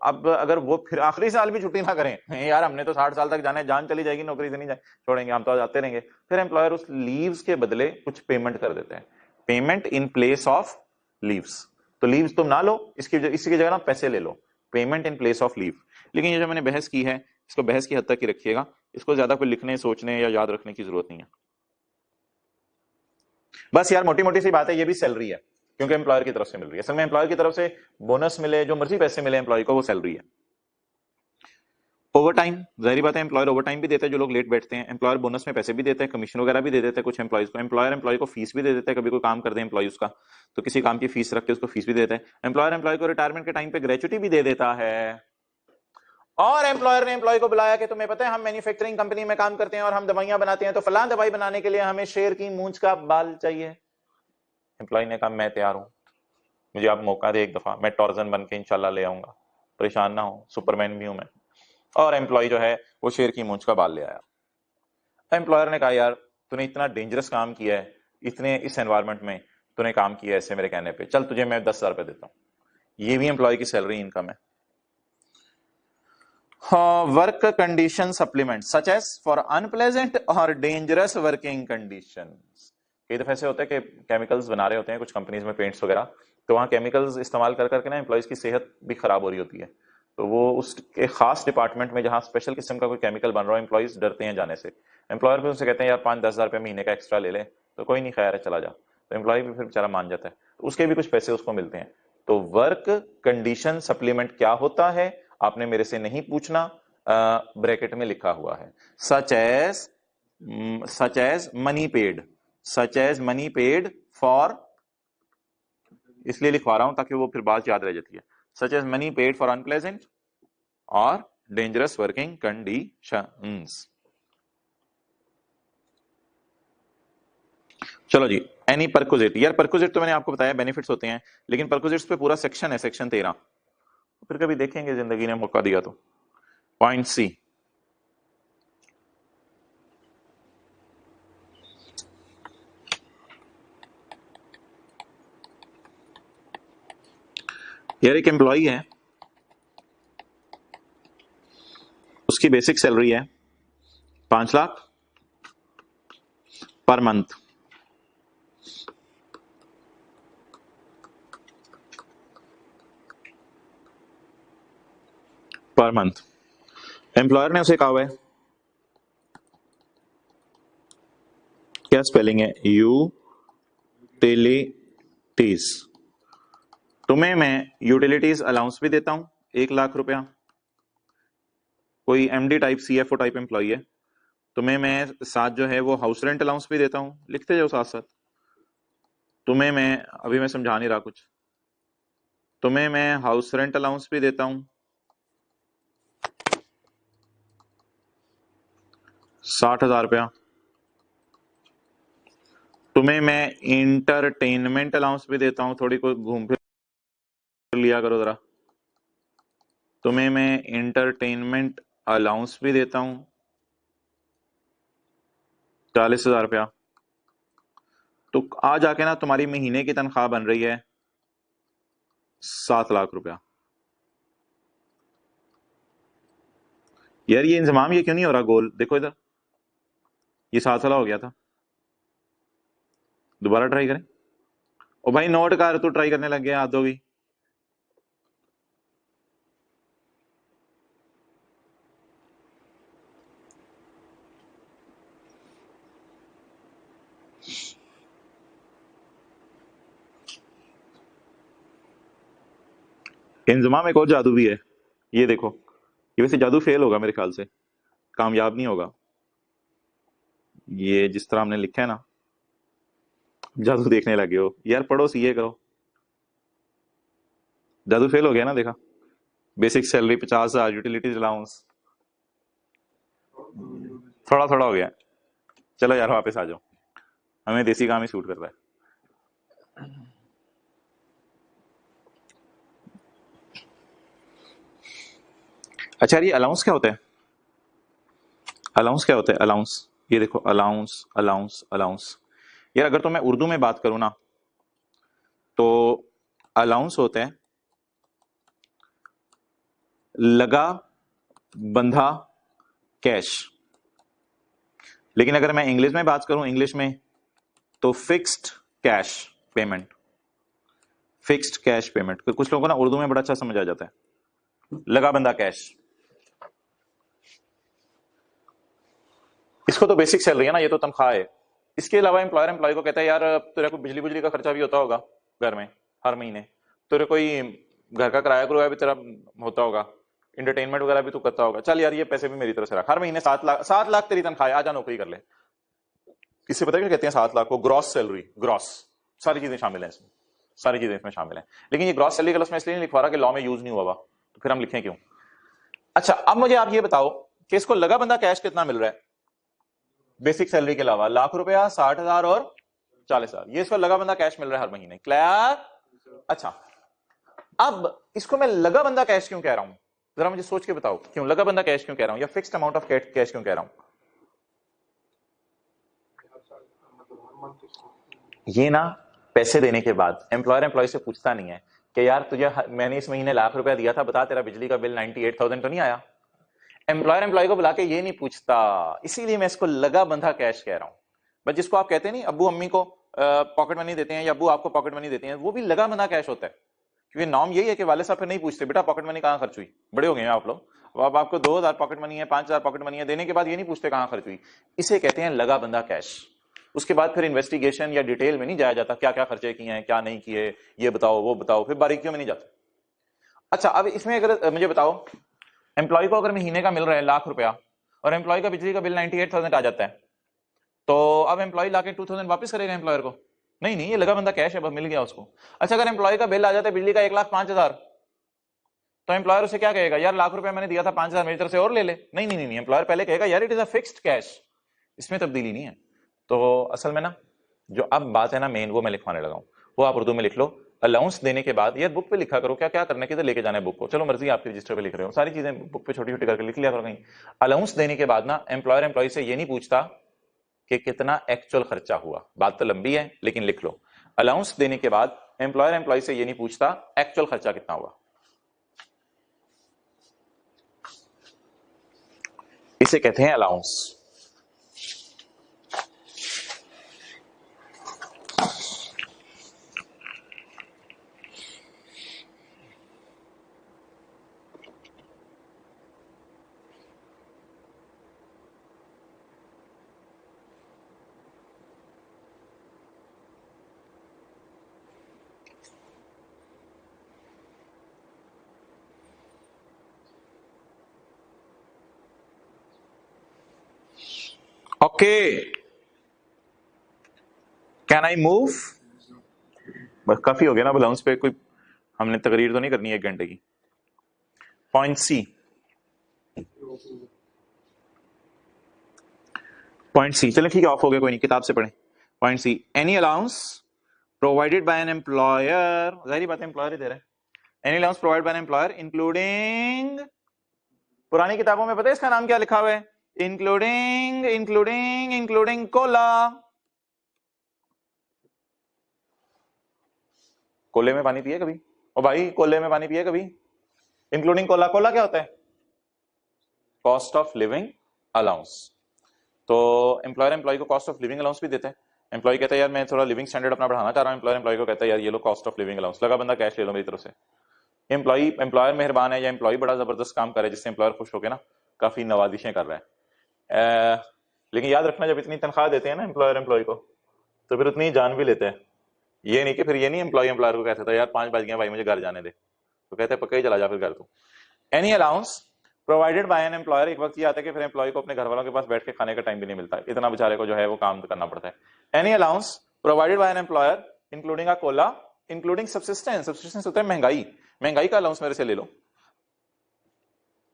S1: अब अगर वो फिर आखिरी साल भी छुट्टी ना करें, यार हमने तो 60 साल तक जाना है, जान चली जाएगी नौकरी से नहीं छोड़ेंगे, हम तो जाते रहेंगे, फिर एम्प्लॉयर उस लीव्स के बदले कुछ पेमेंट कर देते हैं, payment in place of leaves. तो लीव तुम ना लो, इसकी जगह ना पैसे ले लो, payment in place of leave. लेकिन ये जो मैंने बहस की है इसको बहस की हद तक ही रखिएगा, इसको ज्यादा कोई लिखने सोचने या याद रखने की जरूरत नहीं है। बस यार मोटी मोटी सी बात है, ये भी सैलरी है क्योंकि एम्प्लॉयर की तरफ से मिल रही है। असल में एम्प्लॉयर की तरफ से बोनस मिले, जो मर्जी पैसे मिले एम्प्लॉय को, वो सैलरी है। ओवर टाइम, जाहिर बात है एम्प्लॉयर ओवर टाइम भी देता है जो लोग लेट बैठते हैं, एम्प्लॉयर बोनस में पैसे भी देते हैं, कमीशन वगैरह भी दे देते हैं कुछ एम्प्लॉयज को, एम्प्लॉय को फीस भी दे देता है, कभी कोई काम कर दे एम्प्लॉय उसका तो किसी काम की फीस रख के उसको फीस भी देता है, एम्प्लॉय को रिटायरमेंट के टाइम पे ग्रेचुटी भी दे देता है। और एम्प्लॉयर ने एम्प्लॉय को बुलाया कि तुम्हें पता है हम मैन्युफैक्चरिंग कंपनी में काम करते हैं और हम दवाइयां बनाते हैं, तो फलां दवाई बनाने के लिए हमें शेर की मूंछ का बाल चाहिए। एम्प्लॉय ने कहा मैं तैयार हूं, मुझे आप मौका दे एक दफा, मैं टॉर्जन बन के इंशाल्लाह ले आऊंगा, परेशान ना हो, सुपरमैन भी हूं मैं। और एम्प्लॉय जो है वो शेर की मूंछ का बाल ले आया। एम्प्लॉयर ने कहा यार तूने इतना डेंजरस काम किया है, इतने इस एनवायरमेंट में तूने काम किया है ऐसे मेरे कहने पे, चल तुझे मैं 10,000 रुपए देता हूं। ये भी एम्प्लॉय की सैलरी इनकम है। Work condition supplement such as for unpleasant और डेंजरस वर्किंग कंडीशन। कई दफे ऐसे होते हैं कि केमिकल्स बना रहे होते हैं कुछ कंपनीज में, पेंट्स वगैरह, तो वहां केमिकल्स इस्तेमाल कर करके ना एम्प्लॉयज की सेहत भी खराब हो रही होती है, तो वो उसके खास डिपार्टमेंट में जहां स्पेशल किस्म का कोई केमिकल बन रहा हो, एम्प्लॉयज डरते हैं जाने से। एम्प्लॉयर भी उनसे कहते हैं यार 5-10,000 रुपये महीने का एक्स्ट्रा ले ले, तो कोई नहीं खैर है चला जा, तो एम्प्लॉय भी फिर बेचारा मान जाता है, तो उसके भी कुछ पैसे उसको मिलते हैं। तो वर्क कंडीशन सप्लीमेंट क्या होता है आपने मेरे से नहीं पूछना, ब्रैकेट में लिखा हुआ है, such as money paid, such as money paid for, इसलिए लिखवा रहा हूं ताकि वो फिर बात याद रह जाती है, such as money paid for unpleasant और डेंजरस वर्किंग कंडीशंस। चलो जी, एनी परक्विजिट, यार परक्विजिट तो मैंने आपको बताया बेनिफिट्स होते हैं, लेकिन परक्विजिट्स पे पूरा सेक्शन है, सेक्शन 13, फिर कभी देखेंगे जिंदगी ने मौका दिया तो। पॉइंट सी, यार एक एम्प्लॉई है, उसकी बेसिक सैलरी है 5 lakh per month, per month. Employer ने उसे कहा हुआ है, क्या स्पेलिंग है, यूटिलिटीज, तुम्हें मैं यूटिलिटीज अलाउंस भी देता हूं 1 लाख रुपया, कोई MD type CFO type employee है, तुम्हें मैं साथ जो है वो हाउस रेंट अलाउंस भी देता हूं, लिखते जाओ साथ साथ, तुम्हें मैं, अभी मैं समझा नहीं रहा कुछ, तुम्हें मैं हाउस रेंट अलाउंस भी देता हूं 60,000 रुपया, तुम्हें मैं इंटरटेनमेंट अलाउंस भी देता हूं, थोड़ी कोई घूम फिर लिया करो जरा, तुम्हें मैं इंटरटेनमेंट अलाउंस भी देता हूं 40,000 रुपया, तो आ जाके ना तुम्हारी महीने की तनख्वाह बन रही है 7 लाख रुपया। यार ये इंतजाम ये क्यों नहीं हो रहा गोल, देखो इधर, ये 7 वाला हो गया था, दोबारा ट्राई करें। ओ भाई नोट कर, तू ट्राई करने लग गया हाथ धो भी। इंजमाम एक और जादू भी है, ये देखो, ये वैसे जादू फेल होगा मेरे ख्याल से, कामयाब नहीं होगा, ये जिस तरह हमने लिखा है ना, जादू देखने लगे हो यार, पढ़ो सीए करो, जादू फेल हो गया ना, देखा, बेसिक सैलरी 50,000, यूटिलिटीज अलाउंस, थोड़ा थोड़ा हो गया। चलो यार वापस आ जाओ, हमें देसी काम ही सूट करता है। अच्छा यार ये अलाउंस क्या होता है, अलाउंस क्या होता है, अलाउंस, ये देखो अलाउंस अलाउंस अलाउंस, यार अगर तो मैं उर्दू में बात करूं ना, तो अलाउंस होता है लगा बंधा कैश, लेकिन अगर मैं इंग्लिश में बात करूं, इंग्लिश में, तो fixed cash payment, fixed cash payment, कुछ लोगों को ना उर्दू में बड़ा अच्छा समझ आ जाता है। लगा बंदा कैश, इसको तो बेसिक सैलरी है ना, ये तो तनख्वाह है। इसके अलावा एम्प्लॉयर एम्प्लॉय को कहता है यार तेरे को बिजली बुजली का खर्चा भी होता होगा घर में हर महीने, तेरे कोई घर का किराया कुराया भी तेरा होता होगा, एंटरटेनमेंट वगैरह भी तू करता होगा, चल यार ये पैसे भी मेरी तरफ से रख, हर महीने 7 लाख, 7 लाख तेरी तनख्वाह है, आजा नौकरी कर ले। किससे पता है क्या कहते हैं 7 लाख को? ग्रॉस सैलरी, ग्रॉस, सारी चीजें शामिल है इसमें, सारी चीजें इसमें शामिल है। लेकिन ये ग्रॉस सैलरी का मैं इसलिए नहीं लिखवा रहा कि लॉ में यूज नहीं हुआ हुआ, तो फिर हम लिखें क्यों। अच्छा अब मुझे आप ये बताओ कि इसको लगा बंदा कैश कितना मिल रहा है बेसिक सैलरी के अलावा? ₹1,00,000, 60,000 और 40,000, ये इसको लगा बंदा कैश मिल रहा है हर महीने। क्लियर? अच्छा अब इसको मैं लगा बंदा कैश क्यों कह रहा हूं, जरा मुझे सोच के बताओ, क्यों लगा बंदा कैश क्यों कह रहा हूं, या फिक्स्ड अमाउंट ऑफ कैश क्यों कह रहा हूं? ये ना पैसे देने के बाद एम्प्लॉयर एम्प्लॉय से पूछता नहीं है कि यार तुझे मैंने इस महीने ₹1,00,000 दिया था, बता तेरा बिजली का बिल 98,000 तो नहीं आया। एम्प्लॉयर एम्प्लॉय को बुला के ये नहीं पूछता, इसीलिए मैं इसको लगा बंधा कैश कह रहा हूं। बट जिसको आप कहते नहीं अब्बू अम्मी को पॉकेट मनी देते हैं या अब्बू आपको पॉकेट मनी देते हैं, वो भी लगा बंधा कैश होता है। क्योंकि नॉर्म यही है कि वाले साहब फिर नहीं पूछते बेटा पॉकेट मनी कहां खर्च हुई, बड़े हो गए हैं आप लोग, अब आपको 2,000 पॉकेट मनी है, 5,000 पॉकेट मनी है, देने के बाद ये नहीं पूछते कहां खर्च हुई। इसे कहते हैं लगा बंधा कैश। उसके बाद फिर इन्वेस्टिगेशन या डिटेल में नहीं जाया जाता, क्या क्या खर्चे किए हैं क्या नहीं किए, ये बताओ वो बताओ, फिर बारीकियों में नहीं जाते। अच्छा अब इसमें अगर मुझे बताओ एम्प्लॉय को अगर महीने का मिल रहा है ₹1,00,000 और एम्प्लॉय का बिजली का बिल 98,000 आ जाता है, तो अब एम्प्लॉय लाके 2,000 वापस करेगा एम्प्लॉयर को? नहीं नहीं, ये लगा बंदा कैश है, बस मिल गया उसको। अच्छा अगर एम्प्लॉय का बिल आ जाता है बिजली का 1,05,000, तो एम्प्लॉयर उसे क्या कहेगा, यार ₹1,00,000 मैंने दिया था, 5,000 मेरी तरफ से और ले ले? नहीं नहीं नहीं, एम्प्लॉयर पहले कहेगा यार it is a fixed cash, इसमें तब्दीली नहीं है। तो असल में ना जो अब बात है ना मेन, वो मैं लिखवाने लगा हूं, वो आप उर्दू में लिख लो। अलाउंस देने के बाद, यार बुक पे लिखा करो क्या क्या करना है, किधर लेके जाना है बुक को, चलो मर्जी आपके रजिस्टर पे लिख रहे हो, सारी चीजें बुक पे छोटी छोटी करके लिख लिया करो कहीं। अलाउंस देने के बाद ना एम्प्लॉयर एम्प्लॉय से ये नहीं पूछता कि कितना एक्चुअल खर्चा हुआ, बात तो लंबी है लेकिन लिख लो। अलाउंस देने के बाद एम्प्लॉयर एम्प्लॉय से ये नहीं पूछता एक्चुअल खर्चा कितना हुआ, इसे कहते हैं allowance. Okay can I move? बस काफी हो गया ना अलाउंस पे, कोई हमने तकरीर तो नहीं करनी है 1 घंटे की। पॉइंट सी, पॉइंट सी चले ठीक है, ऑफ हो गया कोई नहीं, किताब से पढ़ें। Point C, any allowance provided by an employer, जाहिर बात है एम्प्लॉयर ही दे रहा है, any allowance provided by an employer including, पुरानी किताबों में पता है इसका नाम क्या लिखा हुआ है? Including including including Cola. कोले में पानी पिए कभी? ओ भाई कोले में पानी पिए कभी? इंक्लूडिंग कोला, कोला क्या होता है? Cost of living allowance. तो एम्प्लॉयर एम्प्लॉय को कॉस्ट ऑफ लिविंग अलाउंस भी देते हैं। एम्प्लॉय कहता है यार मैं थोड़ा लिविंग स्टैंडर्ड अपना बढ़ाना चाह रहा हूं, एम्प्लॉयर एम्प्लॉय को कहता है यार ये low cost of living allowance, लगा बंदा कैश ले लो मेरी तरफ से। एम्प्लॉय एम्प्लॉयर मेहरबान है या एम्प्लॉय बड़ा जबरदस्त काम कर रहा है जिससे एम्प्लॉयर खुश होकर ना काफी नवाजिशें कर रहा है। लेकिन याद रखना जब इतनी तनख्वाह देते हैं ना एम्प्लॉयर एम्प्लॉय को, तो फिर उतनी जान भी लेते हैं। ये नहीं कि फिर ये नहीं एम्प्लॉय एम्प्लॉयर को कहता था यार 5 बज गए भाई मुझे घर जाने दे, तो कहते हैं पक्का ही चला जा फिर घर तू। Any allowance provided by an employer, एक वक्त ये आता है कि फिर एम्प्लॉय को अपने घर वालों के पास बैठ के खाने का टाइम भी नहीं मिलता, इतना बेचारे को जो है वो काम करना पड़ता है। Any allowance provided by an employer including a Cola, including subsistence, subsistence होता है महंगाई, महंगाई का अलाउंस मेरे से ले लो,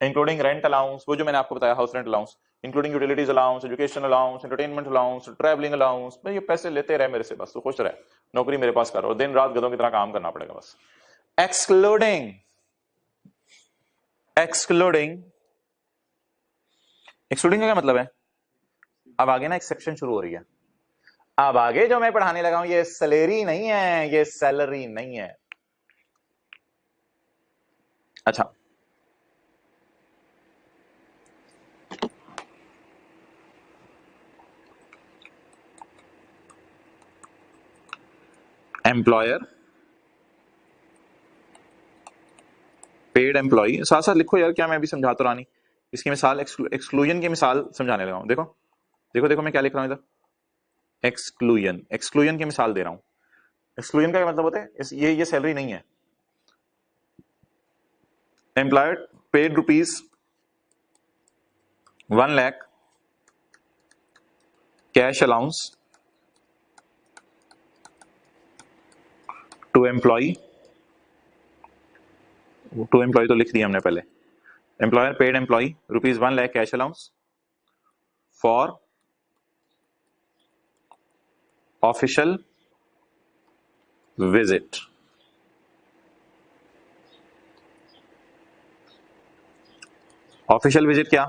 S1: इंक्लूडिंग रेंट अलाउंस, वो जो मैंने आपको बताया house rent allowance, including utilities allowance, education allowance, entertainment allowance, travelling allowance, ये पैसे लेते रहे मेरे से, बस तो खुश रहे, नौकरी मेरे पास करो, दिन रात गधों की तरह काम करना पड़ेगा बस। एक्सक्लूडिंग, एक्सक्लूडिंग, एक्सक्लूडिंग का क्या मतलब है? अब आगे ना एक सेक्शन शुरू हो रही है, अब आगे जो मैं पढ़ाने लगा हूं ये सैलरी नहीं है, ये सैलरी नहीं है। अच्छा एम्प्लॉयर पेड एम्प्लॉय, साथ साथ लिखो यार, क्या मैं अभी समझा तो रहा नहीं। इसकी मिसाल एक्सक्लूजन की मिसाल समझाने लगा हूं। देखो देखो देखो मैं क्या लिख रहा हूं इधर, एक्सक्लूजन, एक्सक्लूजन की मिसाल दे रहा हूं। एक्सक्लूजन का क्या मतलब होता है, ये सैलरी नहीं है। Employer paid ₹1,00,000 cash allowance to employ तो लिख दिया हमने पहले। Employer paid employ ₹1,00,000 cash allowance for official visit. Official visit क्या,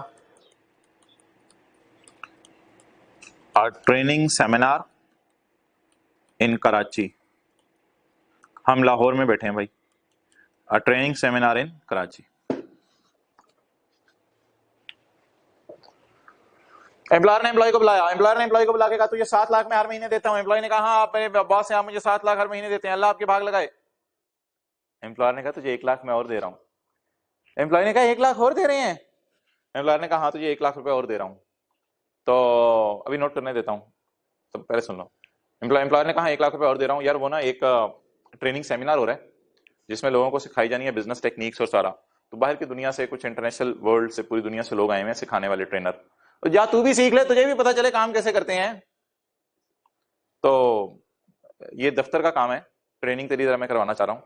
S1: a training seminar in Karachi. हम लाहौर में बैठे हैं भाई, a training seminar in Karachi. Employer ने एम्प्लॉय को बुलाया, एम्प्लॉयर ने एम्प्लॉय को बुला के कहा तुझे 7 लाख में हर महीने देता हूं। एम्प्लॉय ने कहा हाँ आप मेरे बॉस से, आप मुझे 7 लाख हर महीने देते हैं, अल्लाह आपके भाग लगाए। एम्प्लॉयर ने कहा तुझे 1 लाख मैं और दे रहा हूं। एम्प्लॉय ने कहा 1 लाख और दे रहे हैं। एम्प्लॉयर ने कहा हाँ तुझे 1 लाख रुपए और दे रहा हूं। तो अभी नोट करने देता हूं, तो पहले सुन लो। एम्प्लॉयर ने कहा 1 लाख रुपए और दे रहा हूं। यार वो ना एक ट्रेनिंग सेमिनार हो रहा है जिसमें लोगों को सिखाई जानी है बिजनेस टेक्निक्स और सारा। तो बाहर की दुनिया से, कुछ इंटरनेशनल वर्ल्ड से, पूरी दुनिया से लोग आए हुए हैं सिखाने वाले ट्रेनर। तो जा तू भी सीख ले, तुझे भी पता चले काम कैसे करते हैं। तो ये दफ्तर का काम है, ट्रेनिंग तेरी तरह मैं करवाना चाह रहा हूं।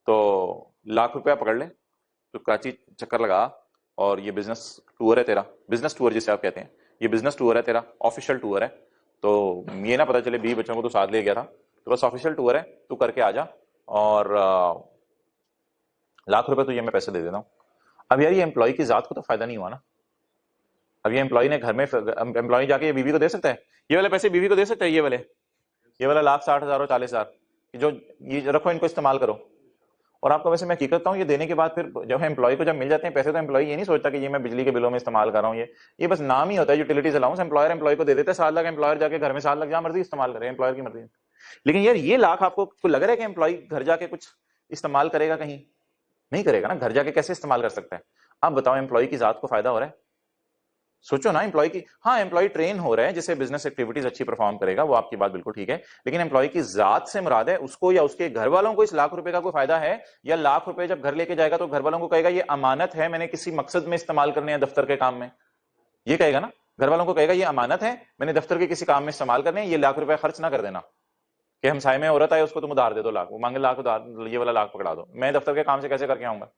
S1: तो लाख रुपया पकड़ ले, तो कराची चक्कर लगा, और ये बिजनेस टूर है तेरा, बिजनेस टूर जिसे आप कहते हैं, ये बिजनेस टूर है तेरा, ऑफिशियल टूर है। तो ये ना पता चले 20 बच्चों को तो साथ ले गया था, तो बस ऑफिशियल टूर है, तू करके आ जा, और लाख रुपए तुझे मैं पैसे दे देता हूँ। अब यार ये एम्प्लॉय की जात को तो फायदा नहीं हुआ ना। अब ये एम्प्लॉय ने घर में, एम्प्लॉय जाके ये बीवी को दे सकता है, ये वाले पैसे बीवी को दे सकता है, ये वाला 1,60,000 और 40,000 जो ये रखो, इनको इस्तेमाल करो। और आपको वैसे मैं हकीकत बताऊं, ये देने के बाद फिर जब एम्प्लॉय को जब मिल जाते हैं पैसे, तो एम्प्लॉय ये नहीं सोचता कि ये मैं बिजली के बिलों में इस्तेमाल कर रहा हूँ, ये बस नाम ही होता है यूटिलिटीज अलाउंस। एम्प्लॉयर एम्प्लॉय को दे देते हैं 7 लाख, एम्प्लॉयर जाके घर में 7 लाख जहां मर्जी इस्तेमाल करे, एम्प्लॉयर की मर्जी। लेकिन यार ये लाख आपको लग रहा है कि एम्प्लॉय घर जाके कुछ इस्तेमाल करेगा? कहीं नहीं करेगा ना, घर जाके कैसे इस्तेमाल कर सकता है? आप बताओ, एम्प्लॉय की जात को फायदा हो रहा है? सोचो ना, एम्प्लॉय की, हाँ एम्प्लॉय ट्रेन हो रहा है जिससे बिजनेस एक्टिविटीज अच्छी परफॉर्म करेगा, वो आपकी बात बिल्कुल ठीक है। लेकिन एम्प्लॉय की जात से मुराद है उसको या उसके घर वालों को इस लाख रुपए का कोई फायदा है? या लाख रुपए जब घर लेके जाएगा तो घर वालों को कहेगा ये अमानत है, मैंने किसी मकसद में इस्तेमाल करने हैं दफ्तर के काम में, ये कहेगा ना। घर वालों को कहेगा ये अमानत है, मैंने दफ्तर के किसी काम में इस्तेमाल करने हैं, ये लाख रुपए खर्च ना कर देना कि हम साय में औरत आए उसको तुम उधार दे दो लाख, वो मांगे लाख उधार, ये वाला लाख पकड़ा दो, मैं दफ्तर के काम से कैसे करके आऊंगा?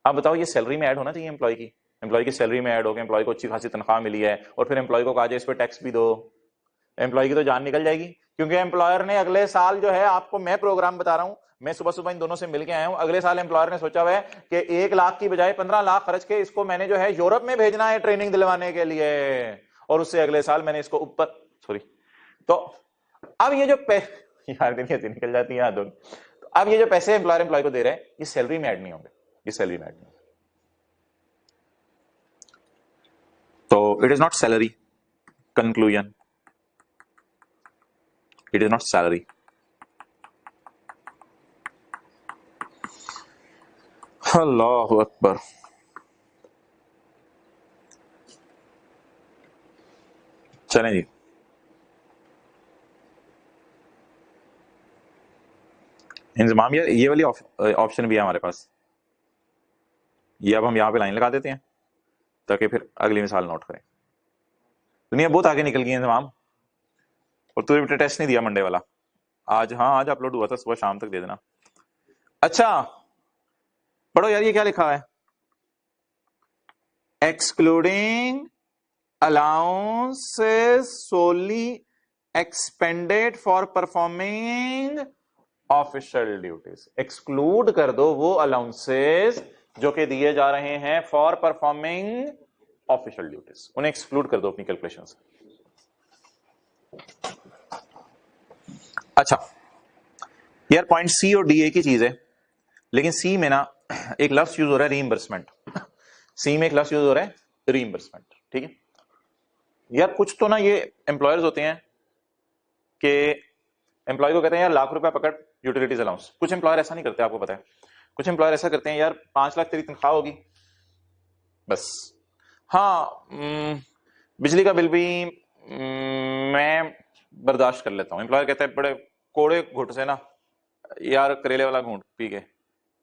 S1: आप बताओ, ये सैलरी में ऐड होना चाहिए एम्प्लॉय की, एम्प्लॉय की सैलरी में ऐड हो गया, एम्प्लॉय को अच्छी खासी तनख्वाह मिली है, और फिर एम्प्लॉय को कहा जाए इस पर टैक्स भी दो, एम्प्लॉय की तो जान निकल जाएगी। क्योंकि एम्प्लॉयर ने अगले साल जो है, आपको मैं प्रोग्राम बता रहा हूं, मैं सुबह सुबह इन दोनों से मिलकर आया हूं, अगले साल एम्प्लॉयर ने सोचा हुआ है कि 1 लाख की बजाय 15 लाख खर्च के इसको मैंने जो है यूरोप में भेजना है ट्रेनिंग दिलवाने के लिए, और उससे अगले साल मैंने इसको ऊपर, सॉरी, तो अब ये जो यार दिन कैसे निकल जाती है दोनों। तो अब ये जो पैसे एम्प्लॉयर एम्प्लॉय को दे रहे हैं, ये सैलरी में ऐड नहीं होंगे, ये सैलरी में ऐड नहीं होंगे। तो it is not salary. Conclusion, it is not salary. अल्लाहु अकबर। चलें जी, इंजमाम, ये वाली ऑप्शन भी है हमारे पास, ये अब हम यहाँ पे लाइन लगा देते हैं ताकि फिर अगली मिसाल नोट करें। दुनिया बहुत आगे निकल गई है इंजमाम, और तूने टेस्ट नहीं दिया मंडे वाला आज? हाँ आज अपलोड हुआ था, सुबह शाम तक दे देना। अच्छा पढ़ो यार, ये क्या लिखा है, excluding allowances solely expended for performing official duties. Exclude कर दो वो अलाउंसेस जो कि दिए जा रहे हैं फॉर परफॉर्मिंग ऑफिशियल ड्यूटीज, उन्हें एक्सक्लूड कर दो अपनी कैलकुलेशन से। अच्छा यार, पॉइंट सी और डी एक ही चीज है, लेकिन सी में ना एक लफ्ज यूज हो रहा है रीइंबर्समेंट, सी में एक लफ्ज यूज हो रहा है रीइंबर्समेंट, ठीक है यार। कुछ तो ना ये एम्प्लॉयर्स होते हैं कि एम्प्लॉय को कहते हैं यार लाख रुपया पकड़ यूटिलिटीज अलाउंस, कुछ एम्प्लॉयर ऐसा नहीं करते, आपको पता है। कुछ एम्प्लॉयर ऐसा करते हैं, यार 5 लाख तेरी तनख्वाह होगी बस, हाँ बिजली का बिल भी मैं बर्दाश्त कर लेता हूँ। एम्प्लॉयर कहता है बड़े कोड़े घुट से ना यार करेले वाला घूंट पी के,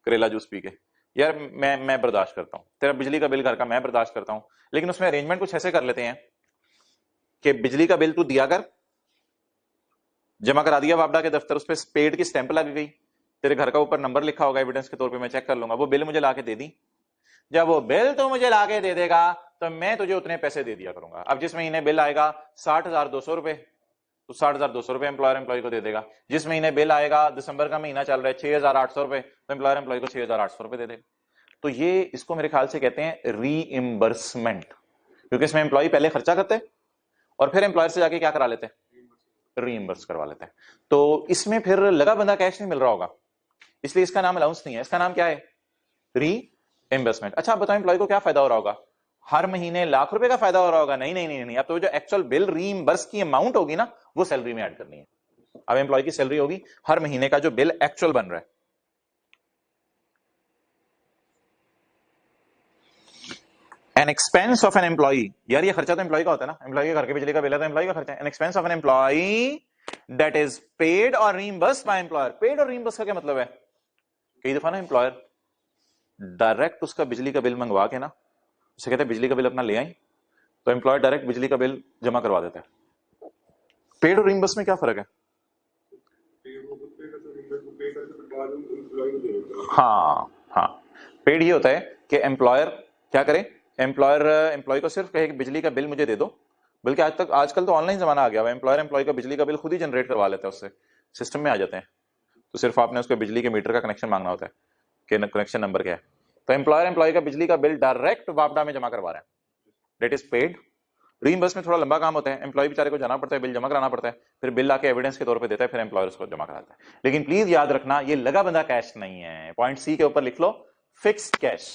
S1: करेला जूस पी के, यार मैं बर्दाश्त करता हूँ, तेरा बिजली का बिल घर का मैं बर्दाश्त करता हूँ। लेकिन उसमें अरेंजमेंट कुछ ऐसे कर लेते हैं कि बिजली का बिल तू दिया कर, जमा करा दिया वापडा के दफ्तर, उस पर पेड की स्टैंप लग गई, तेरे घर का ऊपर नंबर लिखा होगा एविडेंस के तौर पे, मैं चेक कर लूंगा, वो बिल मुझे लाके दे दी। जब वो बिल तो मुझे लाके दे देगा तो मैं तुझे उतने पैसे दे दिया करूंगा। अब जिस महीने बिल आएगा 60,200 रुपए, तो 60,200 रुपए एम्प्लॉयर एम्प्लॉय को दे देगा। जिस महीने बिल आएगा, दिसंबर का महीना चल रहा है, 6,800 रुपए, तो एम्प्लॉयर एम्प्लॉय को 6,800 रुपए दे देगा। तो ये इसको मेरे ख्याल से कहते हैं रीइंबर्समेंट, क्योंकि इसमें एम्प्लॉय पहले खर्चा करते हैं और फिर एम्प्लॉयर से जाके क्या करा लेते हैं, रीइंबर्स करवा लेते हैं। तो इसमें फिर लगा बंदा कैश नहीं मिल रहा होगा, इसलिए इसका नाम अलाउंस नहीं है, इसका नाम क्या है, रीइंबर्समेंट। अच्छा बताओ एम्प्लॉय को क्या फायदा हो रहा होगा, हर महीने लाख रुपए का फायदा हो रहा होगा? नहीं नहीं नहीं नहीं, अब तो जो एक्चुअल बिल रीइंबर्स की अमाउंट होगी ना, वो सैलरी में ऐड करनी है। अब एम्प्लॉय की सैलरी होगी हर महीने का जो बिल एक्चुअल बन रहा है। N expense of an employee, यार ये खर्चा तो एम्प्लॉय का होता है ना, एम्प्लॉय के घर के बिजली का बिल है तो एम्प्लॉय का खर्चा है। N expense of an employee that is paid और रीइंबर्स्ड बाय एम्प्लॉयर। पेड और रीइंबर्स का क्या मतलब है, कई दफा ना एम्प्लॉयर डायरेक्ट उसका बिजली का बिल मंगवा के ना, उसे कहते हैं बिजली का बिल अपना ले आई, तो एम्प्लॉयर डायरेक्ट बिजली का बिल जमा करवा देता है। पेड और रीइंबर्स में क्या फर्क है? हाँ हाँ, पेड ये होता है कि एम्प्लॉयर क्या करे, एम्प्लॉयर एम्प्लॉय को सिर्फ कहे कि बिजली का बिल मुझे दे दो, बल्कि आजकल तो ऑनलाइन जमाना आ गया हुआ है, एम्प्लॉयर एम्प्लॉय का बिजली का बिल खुद ही जनरेट करवा लेता है, उससे सिस्टम में आ जाते हैं। तो सिर्फ आपने उसको बिजली के मीटर का कनेक्शन मांगना होता है कि कनेक्शन नंबर क्या है, तो एम्प्लॉयर एम्प्लॉय का बिजली का बिल डायरेक्ट वापडा में जमा करवा रहे हैं, दैट इज पेड। रीइंबर्स में थोड़ा लंबा काम होता है, एम्प्लॉय बेचारे को जाना पड़ता है, बिल जमा कराना पड़ता है, फिर बिल आके एविडेंस के तौर पे देता है, फिर एम्प्लॉयर उसको जमा कराता है। लेकिन प्लीज याद रखना ये लगा बंदा कैश नहीं है। पॉइंट सी के ऊपर लिख लो फिक्स्ड कैश,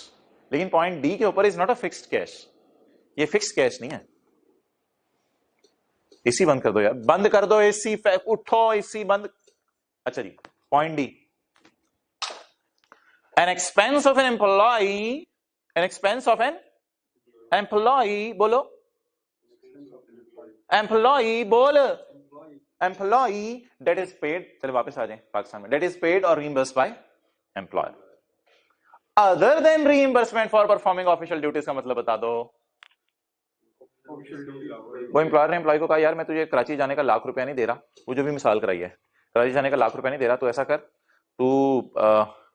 S1: लेकिन पॉइंट डी के ऊपर is not a fixed cash, ये फिक्स्ड कैश नहीं है। एसी बंद कर दो यार, बंद कर दो एसी, उठो एसी बंद। अच्छा जी, point D, an expense of an employ, an expense of an employ, बोलो एम्प्लॉय, बोल एम्प्लॉय दैट इज पेड, चलो वापस आ जाए पाकिस्तान में, दैट इज पेड और reimbursed by employer other than reimbursement for performing official duties का मतलब बता दो। वो एम्प्लॉयर ने एम्प्लॉय को कहा यार मैं तुझे कराची जाने का लाख रुपया नहीं दे रहा, वो जो भी मिसाल कराई है, कराची जाने का लाख रुपया नहीं दे रहा, तो ऐसा कर तू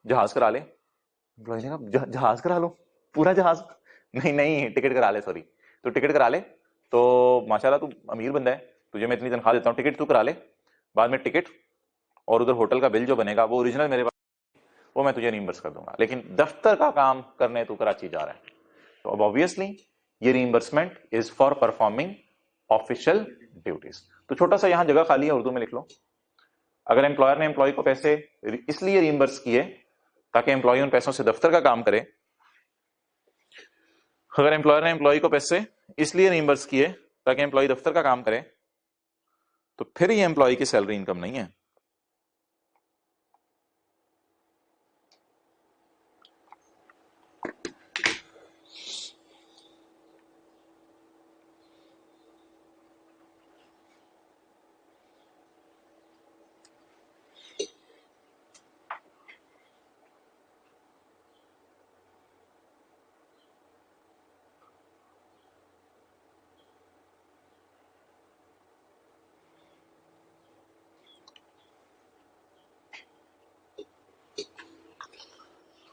S1: जहाज करा ले। एम्प्लॉय ने कहा जहाज करा लो, पूरा जहाज? नहीं नहीं टिकट करा ले, सॉरी, तो टिकट करा ले, तो माशाल्लाह तू अमीर बंदा है, तुझे मैं इतनी तनख्वाह देता हूँ, टिकट तू करा ले, बाद में टिकट और उधर होटल का बिल जो बनेगा वो ओरिजिनल मेरे पास, वो मैं तुझे रीइंबर्स कर दूंगा, लेकिन दफ्तर का काम करने तू कराची जा रहा है। तो अब ऑब्वियसली ये reimbursement is for performing official duties. तो छोटा सा यहां जगह खाली है, उर्दू में लिख लो, अगर एम्प्लॉयर ने एम्प्लॉय को पैसे इसलिए रीइंबर्स किए ताकि एम्प्लॉय उन पैसों से दफ्तर का काम करे, अगर एम्प्लॉयर ने एम्प्लॉय को पैसे इसलिए रीइंबर्स किए ताकि एम्प्लॉय दफ्तर का काम करे, तो फिर ये एम्प्लॉय की सैलरी इनकम नहीं है।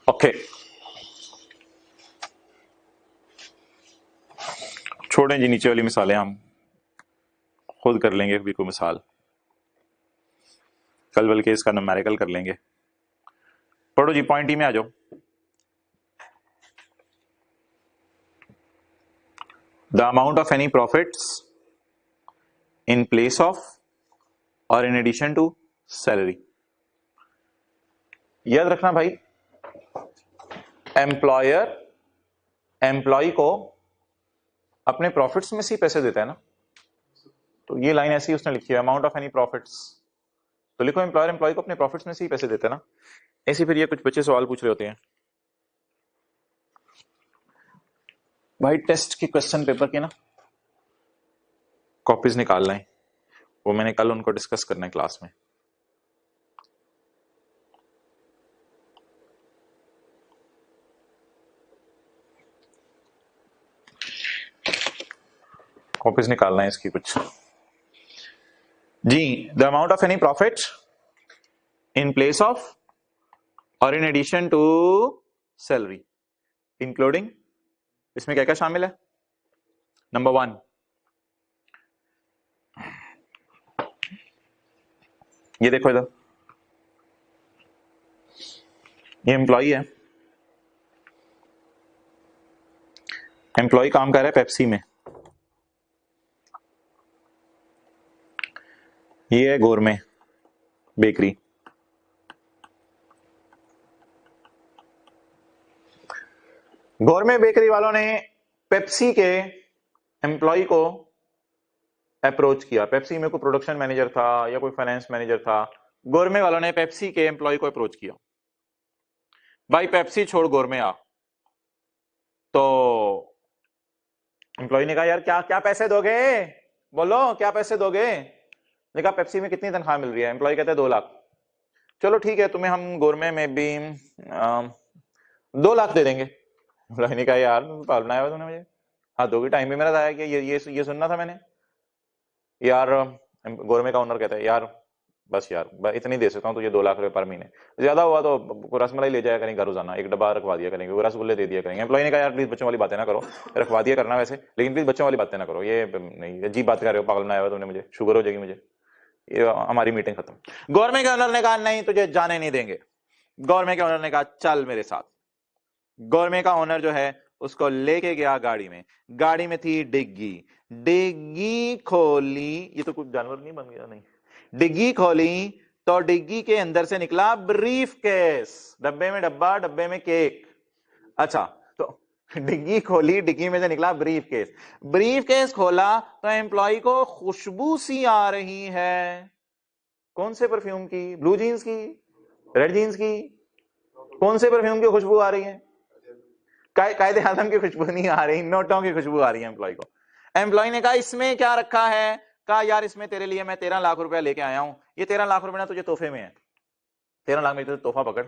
S1: ओके छोड़ें जी, नीचे वाली मिसालें हम खुद कर लेंगे, भी कोई मिसाल कल बल्कि इसका न्यूमेरिकल कर लेंगे। पढ़ो जी, पॉइंट ई में आ जाओ। The amount of any profits in place of और इन एडिशन टू सैलरी। याद रखना भाई, एम्प्लॉयर एम्प्लॉय को अपने प्रॉफिट्स में से पैसे देता है ना, तो ये लाइन ऐसी उसने लिखी है, अमाउंट ऑफ एनी प्रॉफिट्स तो लिखो एम्प्लॉयर एम्प्लॉय को अपने प्रॉफिट्स में से ही पैसे देते हैं ना। ऐसे फिर ये कुछ बच्चे सवाल पूछ रहे होते हैं भाई, टेस्ट के क्वेश्चन पेपर के ना कॉपीज निकालना है, वो मैंने कल उनको डिस्कस करना है क्लास में। कॉपीज निकालना है इसकी कुछ जी। The amount of any profit in place of और in addition to salary including, इसमें क्या क्या शामिल है। नंबर 1, ये देखो इधर, ये एम्प्लॉई है, एम्प्लॉई काम कर रहा है पेप्सी में, ये है गोरमे बेकरी। गोरमे बेकरी वालों ने पेप्सी के एम्प्लॉय को अप्रोच किया। पेप्सी में कोई प्रोडक्शन मैनेजर था या कोई फाइनेंस मैनेजर था, गोरमे वालों ने पेप्सी के एम्प्लॉय को अप्रोच किया, भाई पेप्सी छोड़ गोरमे आ। तो एम्प्लॉय ने कहा यार क्या क्या पैसे दोगे, बोलो क्या पैसे दोगे। ने कहा पेप्सी में कितनी तनख्वाह मिल रही है। एम्प्लॉय कहते हैं 2 लाख। चलो ठीक है, तुम्हें हम गोरमे में भी 2 लाख दे देंगे। एम्प्लॉय ने कहा यार पाल बनाया हुआ तूने मुझे, हाँ दोगे, टाइम भी मेरा जाया किया, ये सुनना था मैंने यार। गोरमे का ओनर कहता है यार बस यार इतनी दे सकता हूँ तुझे 2 लाख रुपए पर महीने, ज्यादा हुआ तो रसमलाई ले जाया करेंगे घर रोजाना, एक डब्बा रखवा दिया करेंगे, रसगुल्ले दे दिया करेंगे। एम्प्लॉय ने कहा यार प्लीज बच्चों वाली बातें ना करो, रखवा दिया करना वैसे, लेकिन प्लीज बच्चों वाली बातें ना करो, ये नहीं अजीब बात कर रहे हो, पागल बनाया हुआ तुमने मुझे, शुगर हो जाएगी मुझे, ये हमारी मीटिंग खत्म। गवर्नमेंट के ओनर ने कहा नहीं तुझे जाने नहीं देंगे। गवर्नमेंट के ओनर ने कहा चल मेरे साथ। गवर्नमेंट का ओनर जो है उसको लेके गया गाड़ी में, गाड़ी में थी डिग्गी, डिग्गी खोली, ये तो कुछ जानवर नहीं बन गया, नहीं, डिग्गी खोली तो डिग्गी के अंदर से निकला ब्रीफ केस, डब्बे में डब्बा, डब्बे में केक। अच्छा, तो डिग्गी खोली, डिग्गी में से निकला ब्रीफ केस, ब्रीफ केस खोला तो एम्प्लॉय को खुशबू सी आ रही है। कौन से परफ्यूम की? ब्लू जीन्स की, रेड जीन्स की, कौन से परफ्यूम की खुशबू आ रही है? कायदे आजम की खुशबू नहीं आ रही, नोटों की खुशबू आ रही है एम्प्लॉय को। एम्प्लॉय ने कहा इसमें क्या रखा है? कहा यार इसमें तेरे लिए मैं 13 लाख रुपया लेके आया हूं, ये 13 लाख रुपया ना तुझे तोहफे में है, 13 लाख में तुझे तोहफा पकड़,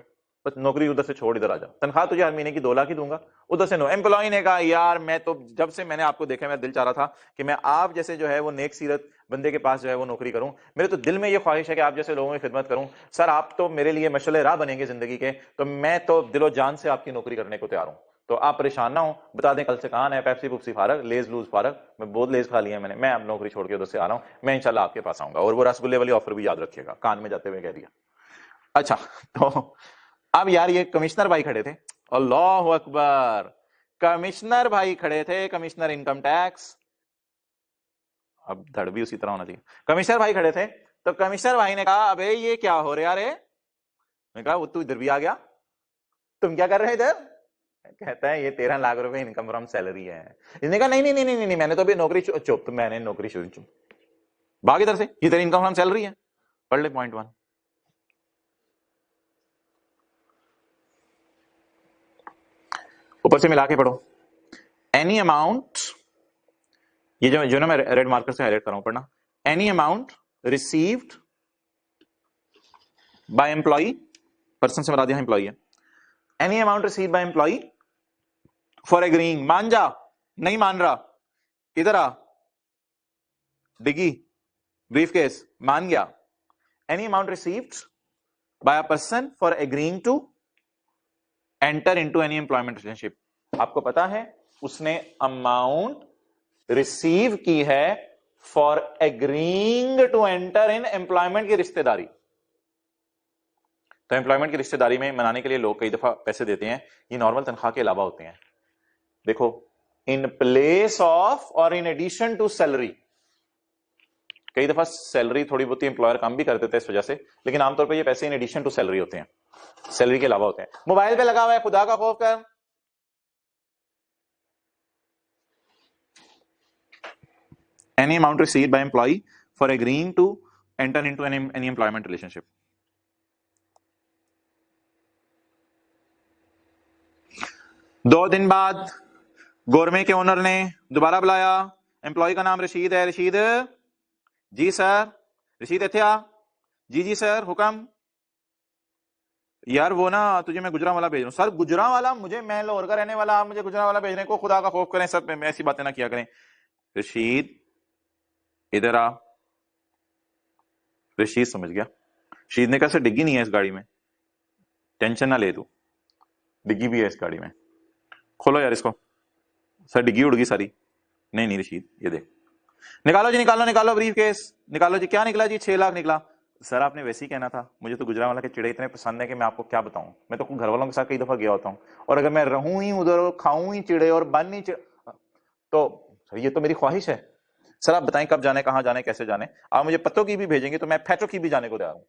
S1: बस नौकरी उधर से छोड़, इधर आ जा, तनख्वाह तुझे हर महीने की 2 लाख ही दूंगा, उधर से नो। एम्प्लॉय ने कहा यार मैं तो जब से मैंने आपको देखा मैं दिल चाह रहा था कि मैं आप जैसे जो है वो नेक सीरत बंदे के पास जो है वो नौकरी करूं, मेरे तो दिल में ये ख्वाहिश है कि आप जैसे लोगों की खिदमत करूं। सर आप तो मेरे लिए मशअले राह बनेंगे जिंदगी के, तो मैं तो दिलो जान से आपकी नौकरी करने को तैयार हूं। तो आप परेशान ना हो, बता दें कल से कहां है, पेप्सी पुप्सी फारग, लेज लूज फारग, मैं बहुत लेज खा लिया मैंने, मैं अब नौकरी छोड़ के उधर से आ रहा हूं, मैं इंशाल्लाह आपके पास आऊंगा, और वो रसगुल्ले वाली ऑफर भी याद रखिएगा, कान में जाते हुए कह दिया। अच्छा, तो अब यार ये कमिश्नर भाई खड़े थे, अल्लाह अकबर, कमिश्नर भाई खड़े थे, कमिश्नर इनकम टैक्स, अब धड़ भी उसी तरह होना चाहिए, कमिश्नर भाई खड़े थे। तो कमिश्नर भाई ने कहा अबे ये क्या हो रहा रे? मैं कहा वो तू इधर भी आ गया, तुम क्या कर रहे हैं इधर? कहता है ये 13 लाख रुपए इनकम फ्रॉम सैलरी है। इसने कहा नहीं नहीं नहीं नहीं नहीं, मैंने तो अभी नौकरी चुप, मैंने नौकरी शुरू, चुप भाग इधर से, ये तेरी इनकम फ्रॉम सैलरी है। पढ़ ले पॉइंट 1, ऊपर से मिला के पढ़ो। एनी अमाउंट, ये जो ना मैं रेड मार्कर से हाईलाइट कर रहा हूं, पढ़ना। Any amount received bye employee, person से बता दिया एम्प्लॉई है, any amount received bye employee for agreeing, मान जा, नहीं मान रहा, इधर आ, डिगी ब्रीफ केस, मान गया। Any amount received by a person for agreeing to enter into any employment relationship, आपको पता है उसने अमाउंट रिसीव की है for agreeing to enter in employment की रिश्तेदारी। तो एम्प्लॉयमेंट की रिश्तेदारी में मनाने के लिए लोग कई दफा पैसे देते हैं, ये नॉर्मल तनख्वाह के अलावा होते हैं। देखो, इन प्लेस ऑफ और इन एडिशन टू सैलरी, कई दफा सैलरी थोड़ी बहुत एम्प्लॉयर कम भी कर देते हैं इस वजह से, लेकिन आमतौर पर ये पैसे इन एडिशन टू सैलरी होते हैं, सैलरी के अलावा होते हैं। मोबाइल पे लगा हुआ है, खुदा का खौफ कर। Any amount received by employee for agreeing to enter into any employment relationship. दो दिन बाद गोरमे के ओनर ने दोबारा बुलाया, एम्प्लॉय का नाम रशीद है, रशीद जी सर, रशीद इथे आ, जी जी सर हुक्म। यार वो ना तुझे मैं गुजरांवाला भेज रहा हूँ। सर गुजरांवाला? मुझे, मैं लाहौर का रहने वाला, आप मुझे गुजरांवाला भेज रहे हैं? को खुदा का खौफ करें सर, ऐसी बातें ना किया करें। रशीद इधर आ। रशीद समझ गया। रशीद ने कहा सर डिग्गी नहीं है इस गाड़ी में। टेंशन ना ले तू, डिग्गी भी है इस गाड़ी में, खोलो यार इसको। सर डिग्गी उड़ गई सारी। नहीं नहीं रशीद ये देख, निकालो जी, निकालो निकालो ब्रीफ केस निकालो जी। क्या निकला जी? 6 लाख निकला। सर आपने वैसे ही कहना था, मुझे तो गुजरांवाला के चिड़े इतने पसंद है कि मैं आपको क्या बताऊं। मैं तो घर वालों के साथ कई दफा गया होता हूं, और अगर मैं रहूं ही उधर, खाऊं ही चिड़े और बन ही चिड़े, तो सर ये तो मेरी ख्वाहिश है। सर आप बताएं कब जाने, कहां जाने, कैसे जाने? आप मुझे पत्तों की भी भेजेंगे तो मैं फैटो की भी जाने को तैयार हूं।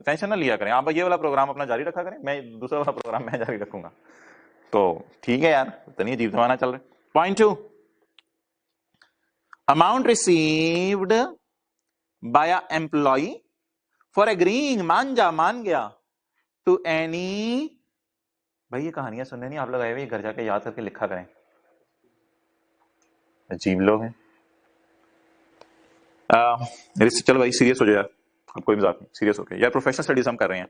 S1: टेंशन ना लिया करें आप, ये वाला प्रोग्राम अपना जारी रखा करें, मैं दूसरा वाला प्रोग्राम मैं जारी रखूंगा। तो ठीक है यार, इतनी अजीब जमाना चल रहा है। Point 2, amount received by employ for agreeing, मान जा, मान गया, टू एनी। भाई ये कहानियां सुनने नहीं आप लोग आए हुए, घर जाके याद करके लिखा करें, अजीब लोग हैं। चलो भाई सीरियस हो जाओ यार, अब कोई मजाक नहीं, सीरियस होके यार, प्रोफेशनल स्टडीज हम कर रहे हैं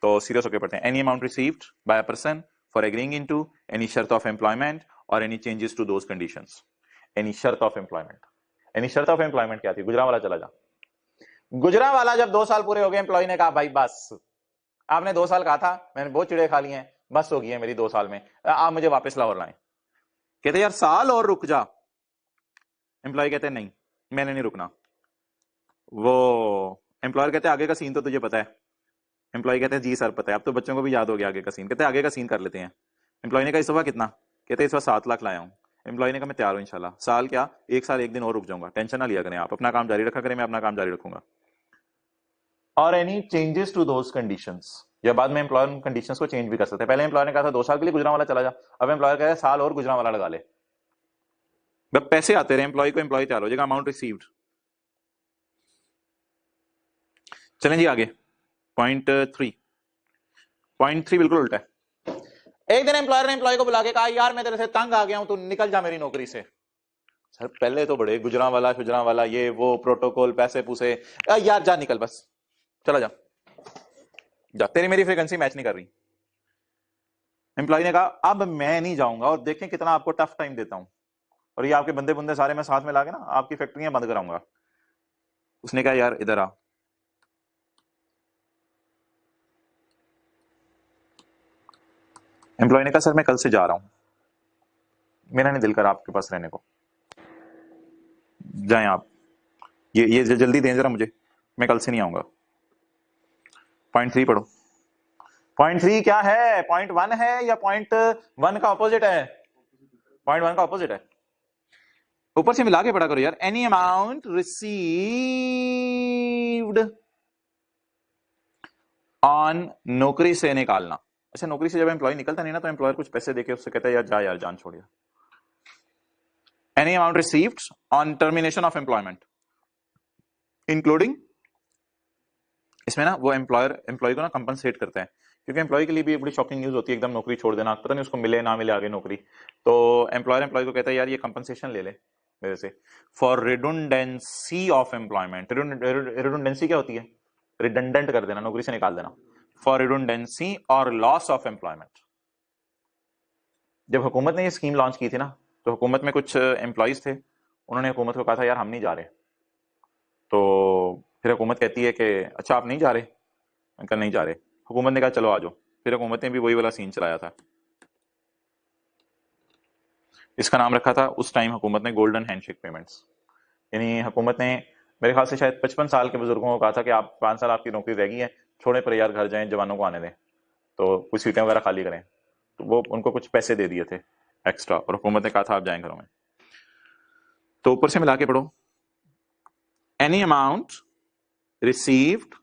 S1: तो सीरियस होके पढ़ते हैं। Any amount received by a person for agreeing into any शर्त ऑफ एम्प्लॉयमेंट और any changes to those conditions. Any शर्त ऑफ एम्प्लॉयमेंट, एनी शर्त ऑफ एम्प्लॉयमेंट क्या थी? गुजरांवाला चला जा। गुजरांवाला जब 2 साल पूरे हो गए, एम्प्लॉय ने कहा भाई बस, आपने 2 साल कहा था, मैंने बहुत चिड़े खा लिए हैं, बस हो गई है मेरी 2 साल में, आप मुझे वापस लाहौर लाएं। कहते यार साल और रुक जा। एम्प्लॉय कहते नहीं मैंने नहीं रुकना। वो एम्प्लॉयर कहते आगे का सीन तो तुझे पता है। एम्प्लॉय कहते हैं जी सर पता है, अब तो बच्चों को भी याद हो गया आगे का सीन। कहते आगे का सीन कर लेते हैं। एम्प्लॉय ने कहा इस दफा कितना? कहते इस बार 7 लाख लाया हूं। एम्प्लॉय ने कहा मैं तैयार हूं इंशाल्लाह, साल क्या 1 साल 1 दिन और रुक जाऊंगा, टेंशन ना लिया करें आप, अपना काम जारी रखा करें, मैं अपना काम जारी रखूंगा। और any changes to those conditions, या बाद में एम्प्लॉयर कंडीशंस को चेंज भी कर सकते हैं। पहले एम्प्लॉयर ने कहा था 2 साल के लिए गुजरांवाला चला जा, अब एम्प्लॉयर कह रहा है साल और गुजरांवाला लगा ले। जब पैसे आते रहे एम्प्लॉय को, एम्प्लॉय तैयार हो जाएगा। Amount received. चलें जी आगे, पॉइंट 3। पॉइंट 3 बिल्कुल उल्टा है। एक दिन एम्प्लॉयर ने एम्प्लॉय को बुला के कहा यार मैं तेरे से तंग आ गया हूं, तू निकल जा मेरी नौकरी से। सर पहले तो बड़े गुजरांवाला ये वो प्रोटोकॉल, पैसे पूसे, यार जा निकल बस, चला जा जा, तेरी मेरी फ्रीक्वेंसी मैच नहीं कर रही। एम्प्लॉय ने कहा अब मैं नहीं जाऊंगा, और देखें कितना आपको टफ टाइम देता हूं, और ये आपके बंदे बुंदे सारे मैं साथ में लाके ना आपकी फैक्ट्रियां बंद कराऊंगा। उसने कहा यार इधर आ। एम्प्लॉय ने कहा सर मैं कल से जा रहा हूं, मेरा नहीं दिल कर आपके पास रहने को, जाएं आप, ये जल्दी दें जरा मुझे, मैं कल से नहीं आऊंगा। पॉइंट 3 पढ़ो। पॉइंट 3 क्या है? पॉइंट 1 है या पॉइंट 1 का ऑपोजिट है? पॉइंट 1 का ऑपोजिट है। ऊपर से मिला के पढ़ा करो यार। एनी अमाउंट रिसीव्ड ऑन, नौकरी से निकालना। अच्छा नौकरी से जब एम्प्लॉय निकलता नहीं ना, तो एम्प्लॉयर कुछ पैसे देके उससे कहता है यार जा यार जान छोड़िए। Any amount received on termination of employment including, इसमें ना वो एम्प्लॉय को ना कंपनसेट करता है, क्योंकि एम्प्लॉय के लिए भी एक बड़ी शॉकिंग न्यूज होती है एकदम नौकरी छोड़ देना, पता नहीं उसको मिले ना मिले आगे नौकरी। तो एम्प्लॉयर को कहता है यार ये कंपनसेशन ले ले मेरे से, for redundancy of employment. Redundancy क्या होती है? रिडंडेंट कर देना, नौकरी से निकाल देना। फॉर रिडंडेंसी और लॉस ऑफ एम्प्लॉयमेंट। जब हुकूमत ने ये स्कीम लॉन्च की थी ना, तो हुकूमत में कुछ एम्प्लॉयज थे, उन्होंने हुकूमत को कहा था यार हम नहीं जा रहे। तो फिर हुकूमत कहती है कि अच्छा आप नहीं जा रहे? अंकल नहीं जा रहे। हुकूमत ने कहा चलो आ जाओ। फिर हुकूमत ने भी वही वाला सीन चलाया था। इसका नाम रखा था उस टाइम हुकूमत ने गोल्डन हैंडशेक पेमेंट्स। यानी हुकूमत ने मेरे ख्याल से शायद 55 साल के बुजुर्गों को कहा था कि आप 5 साल आपकी नौकरी रह गई है, छोड़े पर यार घर जाएं, जवानों को आने दें, तो कुछ सीटें वगैरह खाली करें। तो वो उनको कुछ पैसे दे दिए थे एक्स्ट्रा, और हुकूमत ने कहा था आप जाएं घरों में। तो ऊपर से मिला के पढ़ो। Any amount received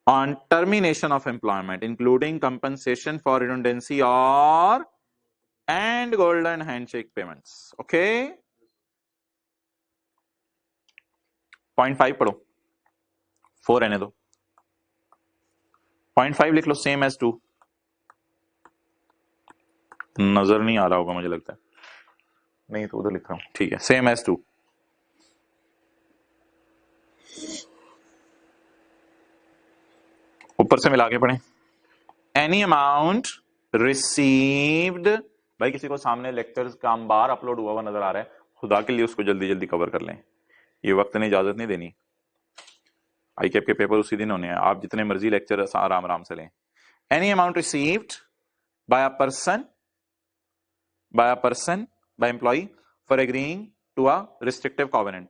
S1: on termination of employment including compensation for redundancy or and golden handshake payments. Okay, 0.5 पढ़ो, 4 रहने दो, 0.5 लिख लो, सेम एज 2। नजर नहीं आ रहा होगा मुझे लगता है, नहीं तो उधर लिख रहा हूं, ठीक है, सेम एज 2। ऊपर से मिला के पढ़े, एनी अमाउंट रिसीव्ड। भाई किसी को सामने लेक्चर्स का बार अपलोड हुआ हुआ नजर आ रहा है, खुदा के लिए उसको जल्दी जल्दी कवर कर लें, ये वक्त ने इजाजत नहीं देनी। आई कैप के पेपर उसी दिन होने हैं, आप जितने मर्जी लेक्चर आराम आराम से लें। Any amount received by a person, by employ for agreeing to a restrictive covenant.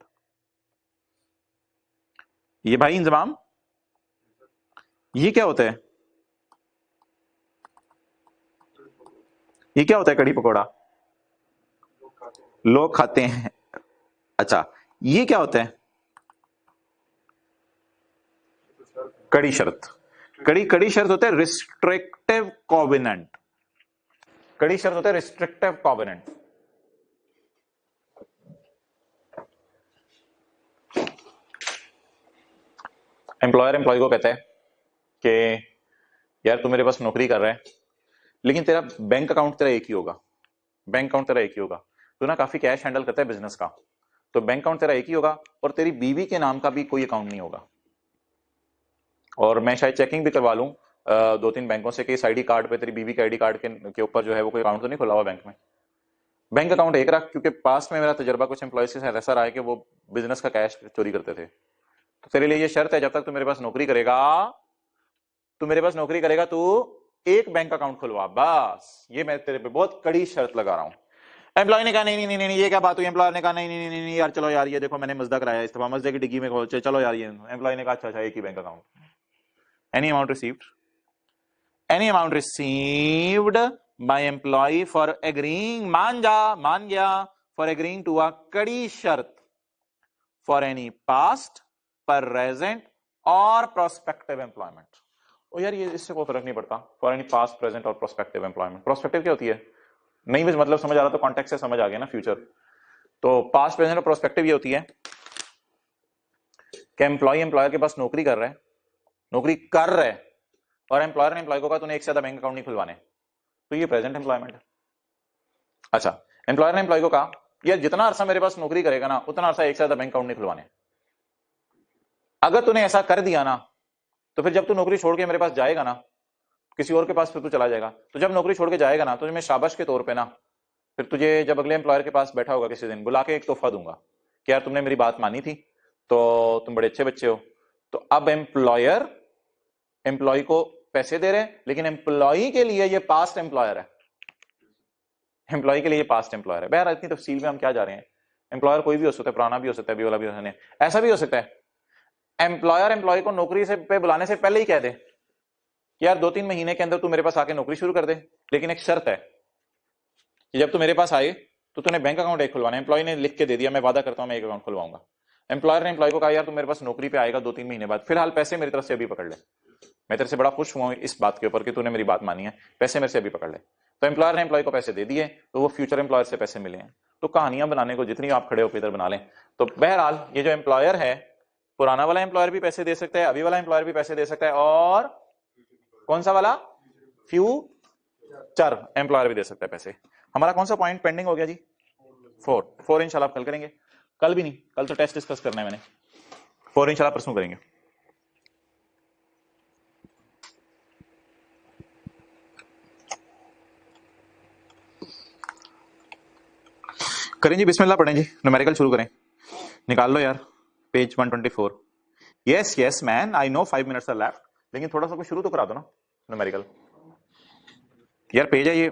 S1: ये भाई इंजमाम, ये क्या होता है? ये क्या होता है? कड़ी पकौड़ा लोग खाते हैं। अच्छा, ये क्या होता है? कड़ी शर्त। कड़ी शर्त होता है रिस्ट्रिक्टिव कॉवेनेंट। कड़ी शर्त होता है रिस्ट्रिक्टिव कॉवेनेंट। एम्प्लॉयर एम्प्लॉय को कहता है कि यार तू मेरे पास नौकरी कर रहा है, लेकिन तेरा बैंक अकाउंट तेरा एक ही होगा, बैंक अकाउंट तेरा एक ही होगा, तू ना काफी कैश हैंडल करता है बिजनेस का, तो बैंक अकाउंट तेरा एक ही होगा और तेरी बीवी के नाम का भी कोई अकाउंट नहीं होगा। और मैं शायद चेकिंग भी करवा लूं 2-3 बैंकों से कि इस आईडी कार्ड पे, तेरी बीवी के आईडी कार्ड के ऊपर जो है वो कोई अकाउंट तो नहीं खुला हुआ बैंक में। बैंक अकाउंट एक रख, क्योंकि पास्ट में मेरा तजर्बा कुछ एम्प्लॉयज के साथ ऐसा रहा है कि वो बिजनेस का कैश चोरी करते थे। तो तेरे लिए ये शर्त है, जब तक तू मेरे पास नौकरी करेगा, तू एक बैंक अकाउंट खुलवा, बस। ये मैं तेरे पे बहुत कड़ी शर्त लगा रहा हूं। एम्प्लॉय ने कहा नहीं नहीं नहीं नहीं, ये क्या बात हुई? एम्प्लॉयर ने कहा नहीं नहीं नहीं नहीं यार, चलो यार, ये देखो मैंने मजदा कराया, इस दफा मजदे की डिग्गी में खोल, चलो यार ये। एम्प्लॉय ने कहा अच्छा अच्छा, एक ही bank account. Any amount received, any amount received by employ for agreeing, मान गया, फॉर एग्रीइंग टू अ कड़ी शर्त फॉर एनी पास्ट, प्रेजेंट और प्रोस्पेक्टिव एम्प्लॉयमेंट। ओ यार, ये इससे कोई फर्क नहीं पड़ता, फॉर एनी पास्ट, प्रेजेंट और प्रोस्पेक्टिव एम्प्लॉयमेंट। प्रोस्पेक्टिव क्या होती है? नहीं बस मतलब समझ आ रहा तो कॉन्टेक्स्ट से समझ आ गया ना, फ्यूचर। तो पास्ट, प्रेजेंट और प्रोस्पेक्टिव ये होती है कि एम्प्लॉय एम्प्लॉयर के पास नौकरी कर रहा है और एम्प्लॉयर ने एम्प्लॉय को कहा तूने एक से ज्यादा बैंक अकाउंट नहीं खुलवाने, तो ये प्रेजेंट एम्प्लॉयमेंट है। अच्छा, एम्प्लॉयर ने एम्प्लॉय को कहा यार जितना अरसा मेरे पास नौकरी करेगा ना, उतना अरसा एक से ज्यादा बैंक अकाउंट नहीं खुलवाने। अगर तूने ऐसा कर दिया ना, तो फिर जब तू नौकरी छोड़ के मेरे पास जाएगा ना, किसी और के पास फिर तू चला जाएगा, तो जब नौकरी छोड़ के जाएगा ना, तो मैं शाबाश के तौर पे ना, फिर तुझे जब अगले एम्प्लॉयर के पास बैठा होगा किसी दिन, बुला के एक तोहफा दूंगा कि यार तुमने मेरी बात मानी थी, तो तुम बड़े अच्छे बच्चे हो। तो अब एम्प्लॉयर एम्प्लॉय को पैसे दे रहे हैं, लेकिन एम्प्लॉय के लिए ये पास्ट एम्प्लॉयर है, एम्प्लॉय के लिए पास्ट एम्प्लॉयर है। बहरहाल इतनी तफसील में हम क्या जा रहे हैं, एम्प्लॉयर कोई भी हो सकता है, पुराना भी हो सकता है, अभी वाला भी हो सकता है। ऐसा भी हो सकता है एम्प्लॉयर एम्प्लॉय को नौकरी से पे बुलाने से पहले ही कह दे कि यार 2-3 महीने के अंदर तू मेरे पास आके नौकरी शुरू कर दे, लेकिन एक शर्त है कि जब तू मेरे पास आए तो तूने बैंक अकाउंट एक खुलवाना है। एम्प्लॉय ने लिख के दे दिया मैं वादा करता हूं मैं एक अकाउंट खुलवाऊंगा। एम्प्लॉयर ने एम्प्लॉय को कहा यार तू मेरे पास नौकरी पे आएगा 2-3 महीने बाद, फिलहाल पैसे मेरी तरफ से अभी पकड़ ले, मैं तेरे से बड़ा खुश हुआ इस बात के ऊपर कि तूने मेरी बात मानी है, पैसे मेरे से अभी पकड़ ले। तो एम्प्लॉयर ने एम्प्लॉय को पैसे दे दिए, तो वो फ्यूचर एम्प्लॉयर से पैसे मिले हैं। तो कहानियां बनाने को जितनी आप खड़े होकर इधर बना लें। तो बहरहाल ये जो एम्प्लॉयर है, पुराना वाला एम्प्लॉयर भी पैसे दे सकता है, अभी वाला एम्प्लॉयर भी पैसे दे सकता है, और कौन सा वाला? फ्यूचर एम्प्लॉयर भी दे सकता है पैसे। हमारा कौन सा पॉइंट पेंडिंग हो गया जी? 4 इंशाल्लाह कल करेंगे, कल भी नहीं, कल तो टेस्ट डिस्कस करना है मैंने, 4 इंशाल्लाह परसों करेंगे। करें जी, बिस्मिल्लाह पढ़ें जी, न्यूमेरिकल शुरू करें। निकाल लो यार page 124। Yes yes man, I know 5 minutes are left, लेकिन थोड़ा सा कुछ शुरू तो करा दो ना न्यूमेरिकल। यार पेज है ये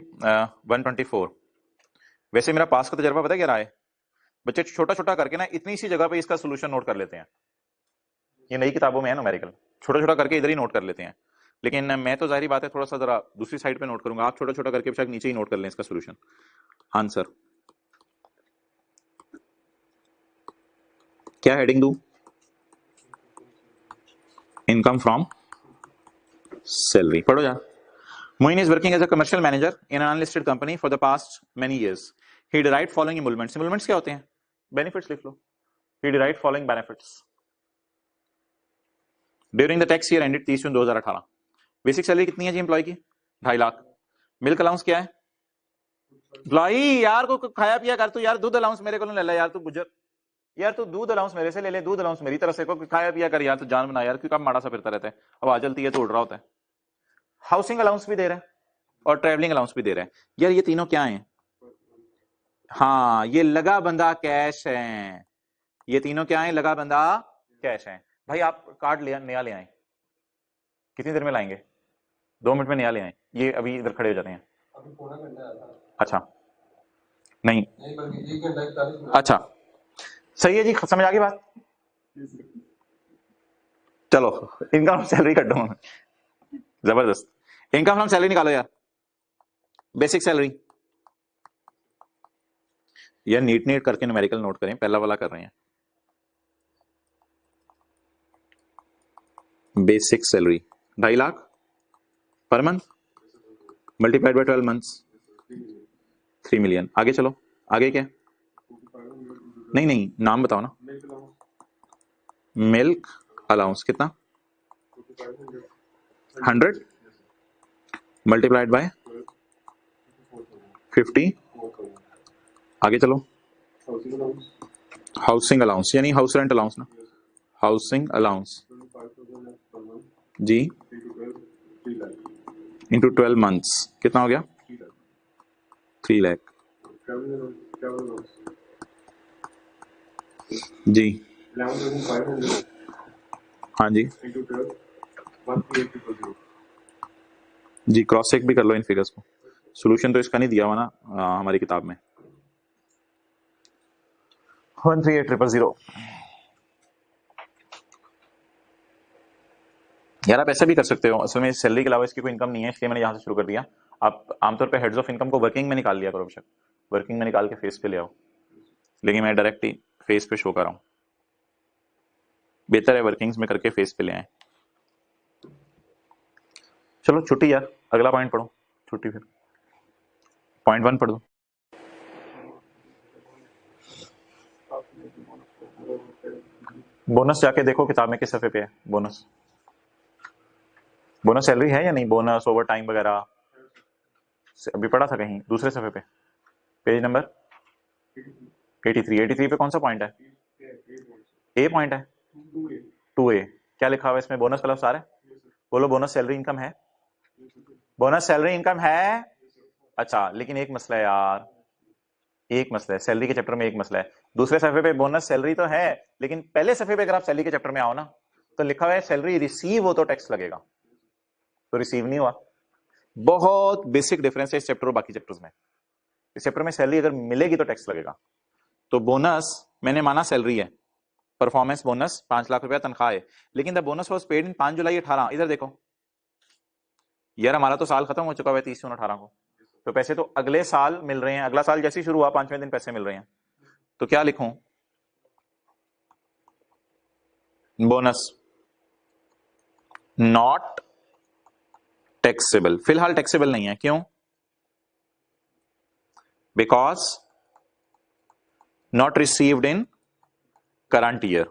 S1: 124। वैसे मेरा पास का तजर्बा पता है क्या रहा है, बच्चे छोटा छोटा करके ना इतनी सी जगह पे इसका सोल्यूशन नोट कर लेते हैं। ये नई किताबों में है न्यूमेरिकल, छोटा छोटा करके इधर ही नोट कर लेते हैं, लेकिन मैं तो जाहिर बात है थोड़ा सा जरा दूसरी साइड पे नोट करूंगा, आप छोटा छोटा करके शायद नीचे ही नोट कर लें इसका सोल्यूशन। आंसर क्या हेडिंग दूं? Income from salary. पढ़ो यार। Moin is working as a commercial manager in an unlisted company for the past many years. He derived following emoluments. Emoluments क्या होते हैं? Benefits लिख लो। He derived following benefits. During the tax year ended 30 June 2018 basic salary कितनी है जी employ की? 2.5 lakh. Milk allowance क्या है? Employ यार को खाया पिया कर तू यार, दूध अलाउंस मेरे को ले ले यार, तू गुजर यार, तू दूध अलाउंस मेरे से ले ले, दूध अलाउंस मेरी तरफ से को खाया पिया कर यार, तू जान बना यार, क्यों कब माड़ा सा फिरता रहता है, अब आ चलती है तो उड़ रहा होता है। हाउसिंग अलाउंस भी दे रहा है और ट्रैवलिंग अलाउंस भी दे रहा है यार, ये तीनों क्या है? हाँ ये लगा बंदा कैश है, ये तीनों क्या है? लगा बंदा कैश है। भाई आप कार्ड ले नया ले आए, कितनी देर में लाएंगे? 2 मिनट में नया ले आए, ये अभी इधर खड़े हो जाते हैं।
S2: अभी पौना घंटा आया था।
S1: अच्छा नहीं,
S2: नहीं बल्कि 1 घंटा 40 मिनट।
S1: अच्छा सही है जी, समझ आ गई बात। चलो इनकम सैलरी कट दो, जबरदस्त। इनकम फ्रॉम सैलरी निकालो यार, बेसिक सैलरी। यार नीट नीट करके न्यूमेरिकल नोट करें, पहला वाला कर रहे हैं। Basic salary 2.5 lakh per month multiplied by 12 months 3 million. आगे चलो, आगे क्या? नहीं नहीं नाम बताओ ना। मिल्क अलाउंस कितना? 100 मल्टीप्लाइड बाय 50। आगे चलो, हाउसिंग अलाउंस यानी हाउस रेंट अलाउंस ना, हाउसिंग अलाउंस जी इंटू 12 मंथ्स कितना हो गया? 3 लाख जी। हाँ जी जी, क्रॉस चेक भी कर लो इन फिगर्स को, सॉल्यूशन तो इसका नहीं दिया हुआ ना हमारी किताब में। 138000। यार आप ऐसा भी कर सकते हो, असल में सैलरी के अलावा इसकी कोई इनकम नहीं है, इसलिए मैंने यहाँ से शुरू कर दिया। आप आमतौर पे हेड्स ऑफ इनकम को वर्किंग में निकाल लिया करो, बेशक वर्किंग में निकाल के फेस पे ले आओ, लेकिन मैं डायरेक्ट ही फेस पे शो कर रहा हूँ, बेहतर है वर्किंग्स में करके फेस पे ले आए। चलो छुट्टी यार, अगला पॉइंट पढ़ो, छुट्टी फिर पॉइंट 1 पढ़ दो। बोनस जाके देखो किताब में किस सफे पे है बोनस, बोनस सैलरी है या नहीं, बोनस ओवर टाइम वगैरह अभी पढ़ा था कहीं दूसरे सफे पे, पेज नंबर 83 पे कौन सा पॉइंट है? ए पॉइंट है, 2A क्या लिखा हुआ है इसमें? बोनस प्लस सारे बोलो, बोनस सैलरी इनकम है, बोनस सैलरी इनकम है। अच्छा लेकिन एक मसला है यार, एक मसला है सैलरी के चैप्टर में, एक मसला है, दूसरे सफे पे बोनस सैलरी तो है, लेकिन पहले सफे पे अगर आप सैलरी के चैप्टर में आओ ना तो लिखा हुआ है सैलरी रिसीव हो तो टैक्स लगेगा, तो रिसीव नहीं हुआ। बहुत बेसिक डिफरेंस है इस चैप्टर और बाकी चैप्टर्स में। इस चैप्टर में सैलरी अगर मिलेगी तो टैक्स लगेगा, तो बोनस मैंने माना सैलरी है, परफॉर्मेंस बोनस 5 लाख रुपया तनख्वाह है, लेकिन the bonus was paid in 5 जुलाई 18। इधर देखो यार, हमारा तो साल खत्म हो चुका है 30 जून 18 को, तो पैसे तो अगले साल मिल रहे हैं, अगला साल जैसे ही शुरू हुआ 5वें दिन पैसे मिल रहे हैं, तो क्या लिखूं? बोनस नॉट टैक्सेबल, फिलहाल टैक्सेबल नहीं है, क्यों? Because not received in current year.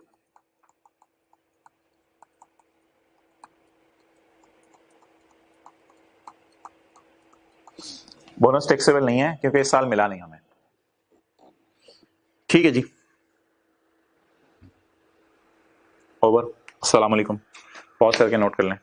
S1: Bonus taxable नहीं है क्योंकि इस साल मिला नहीं हमें। ठीक है जी, ओवर। अस्सलाम वालेकुम, पॉज करके नोट कर लें।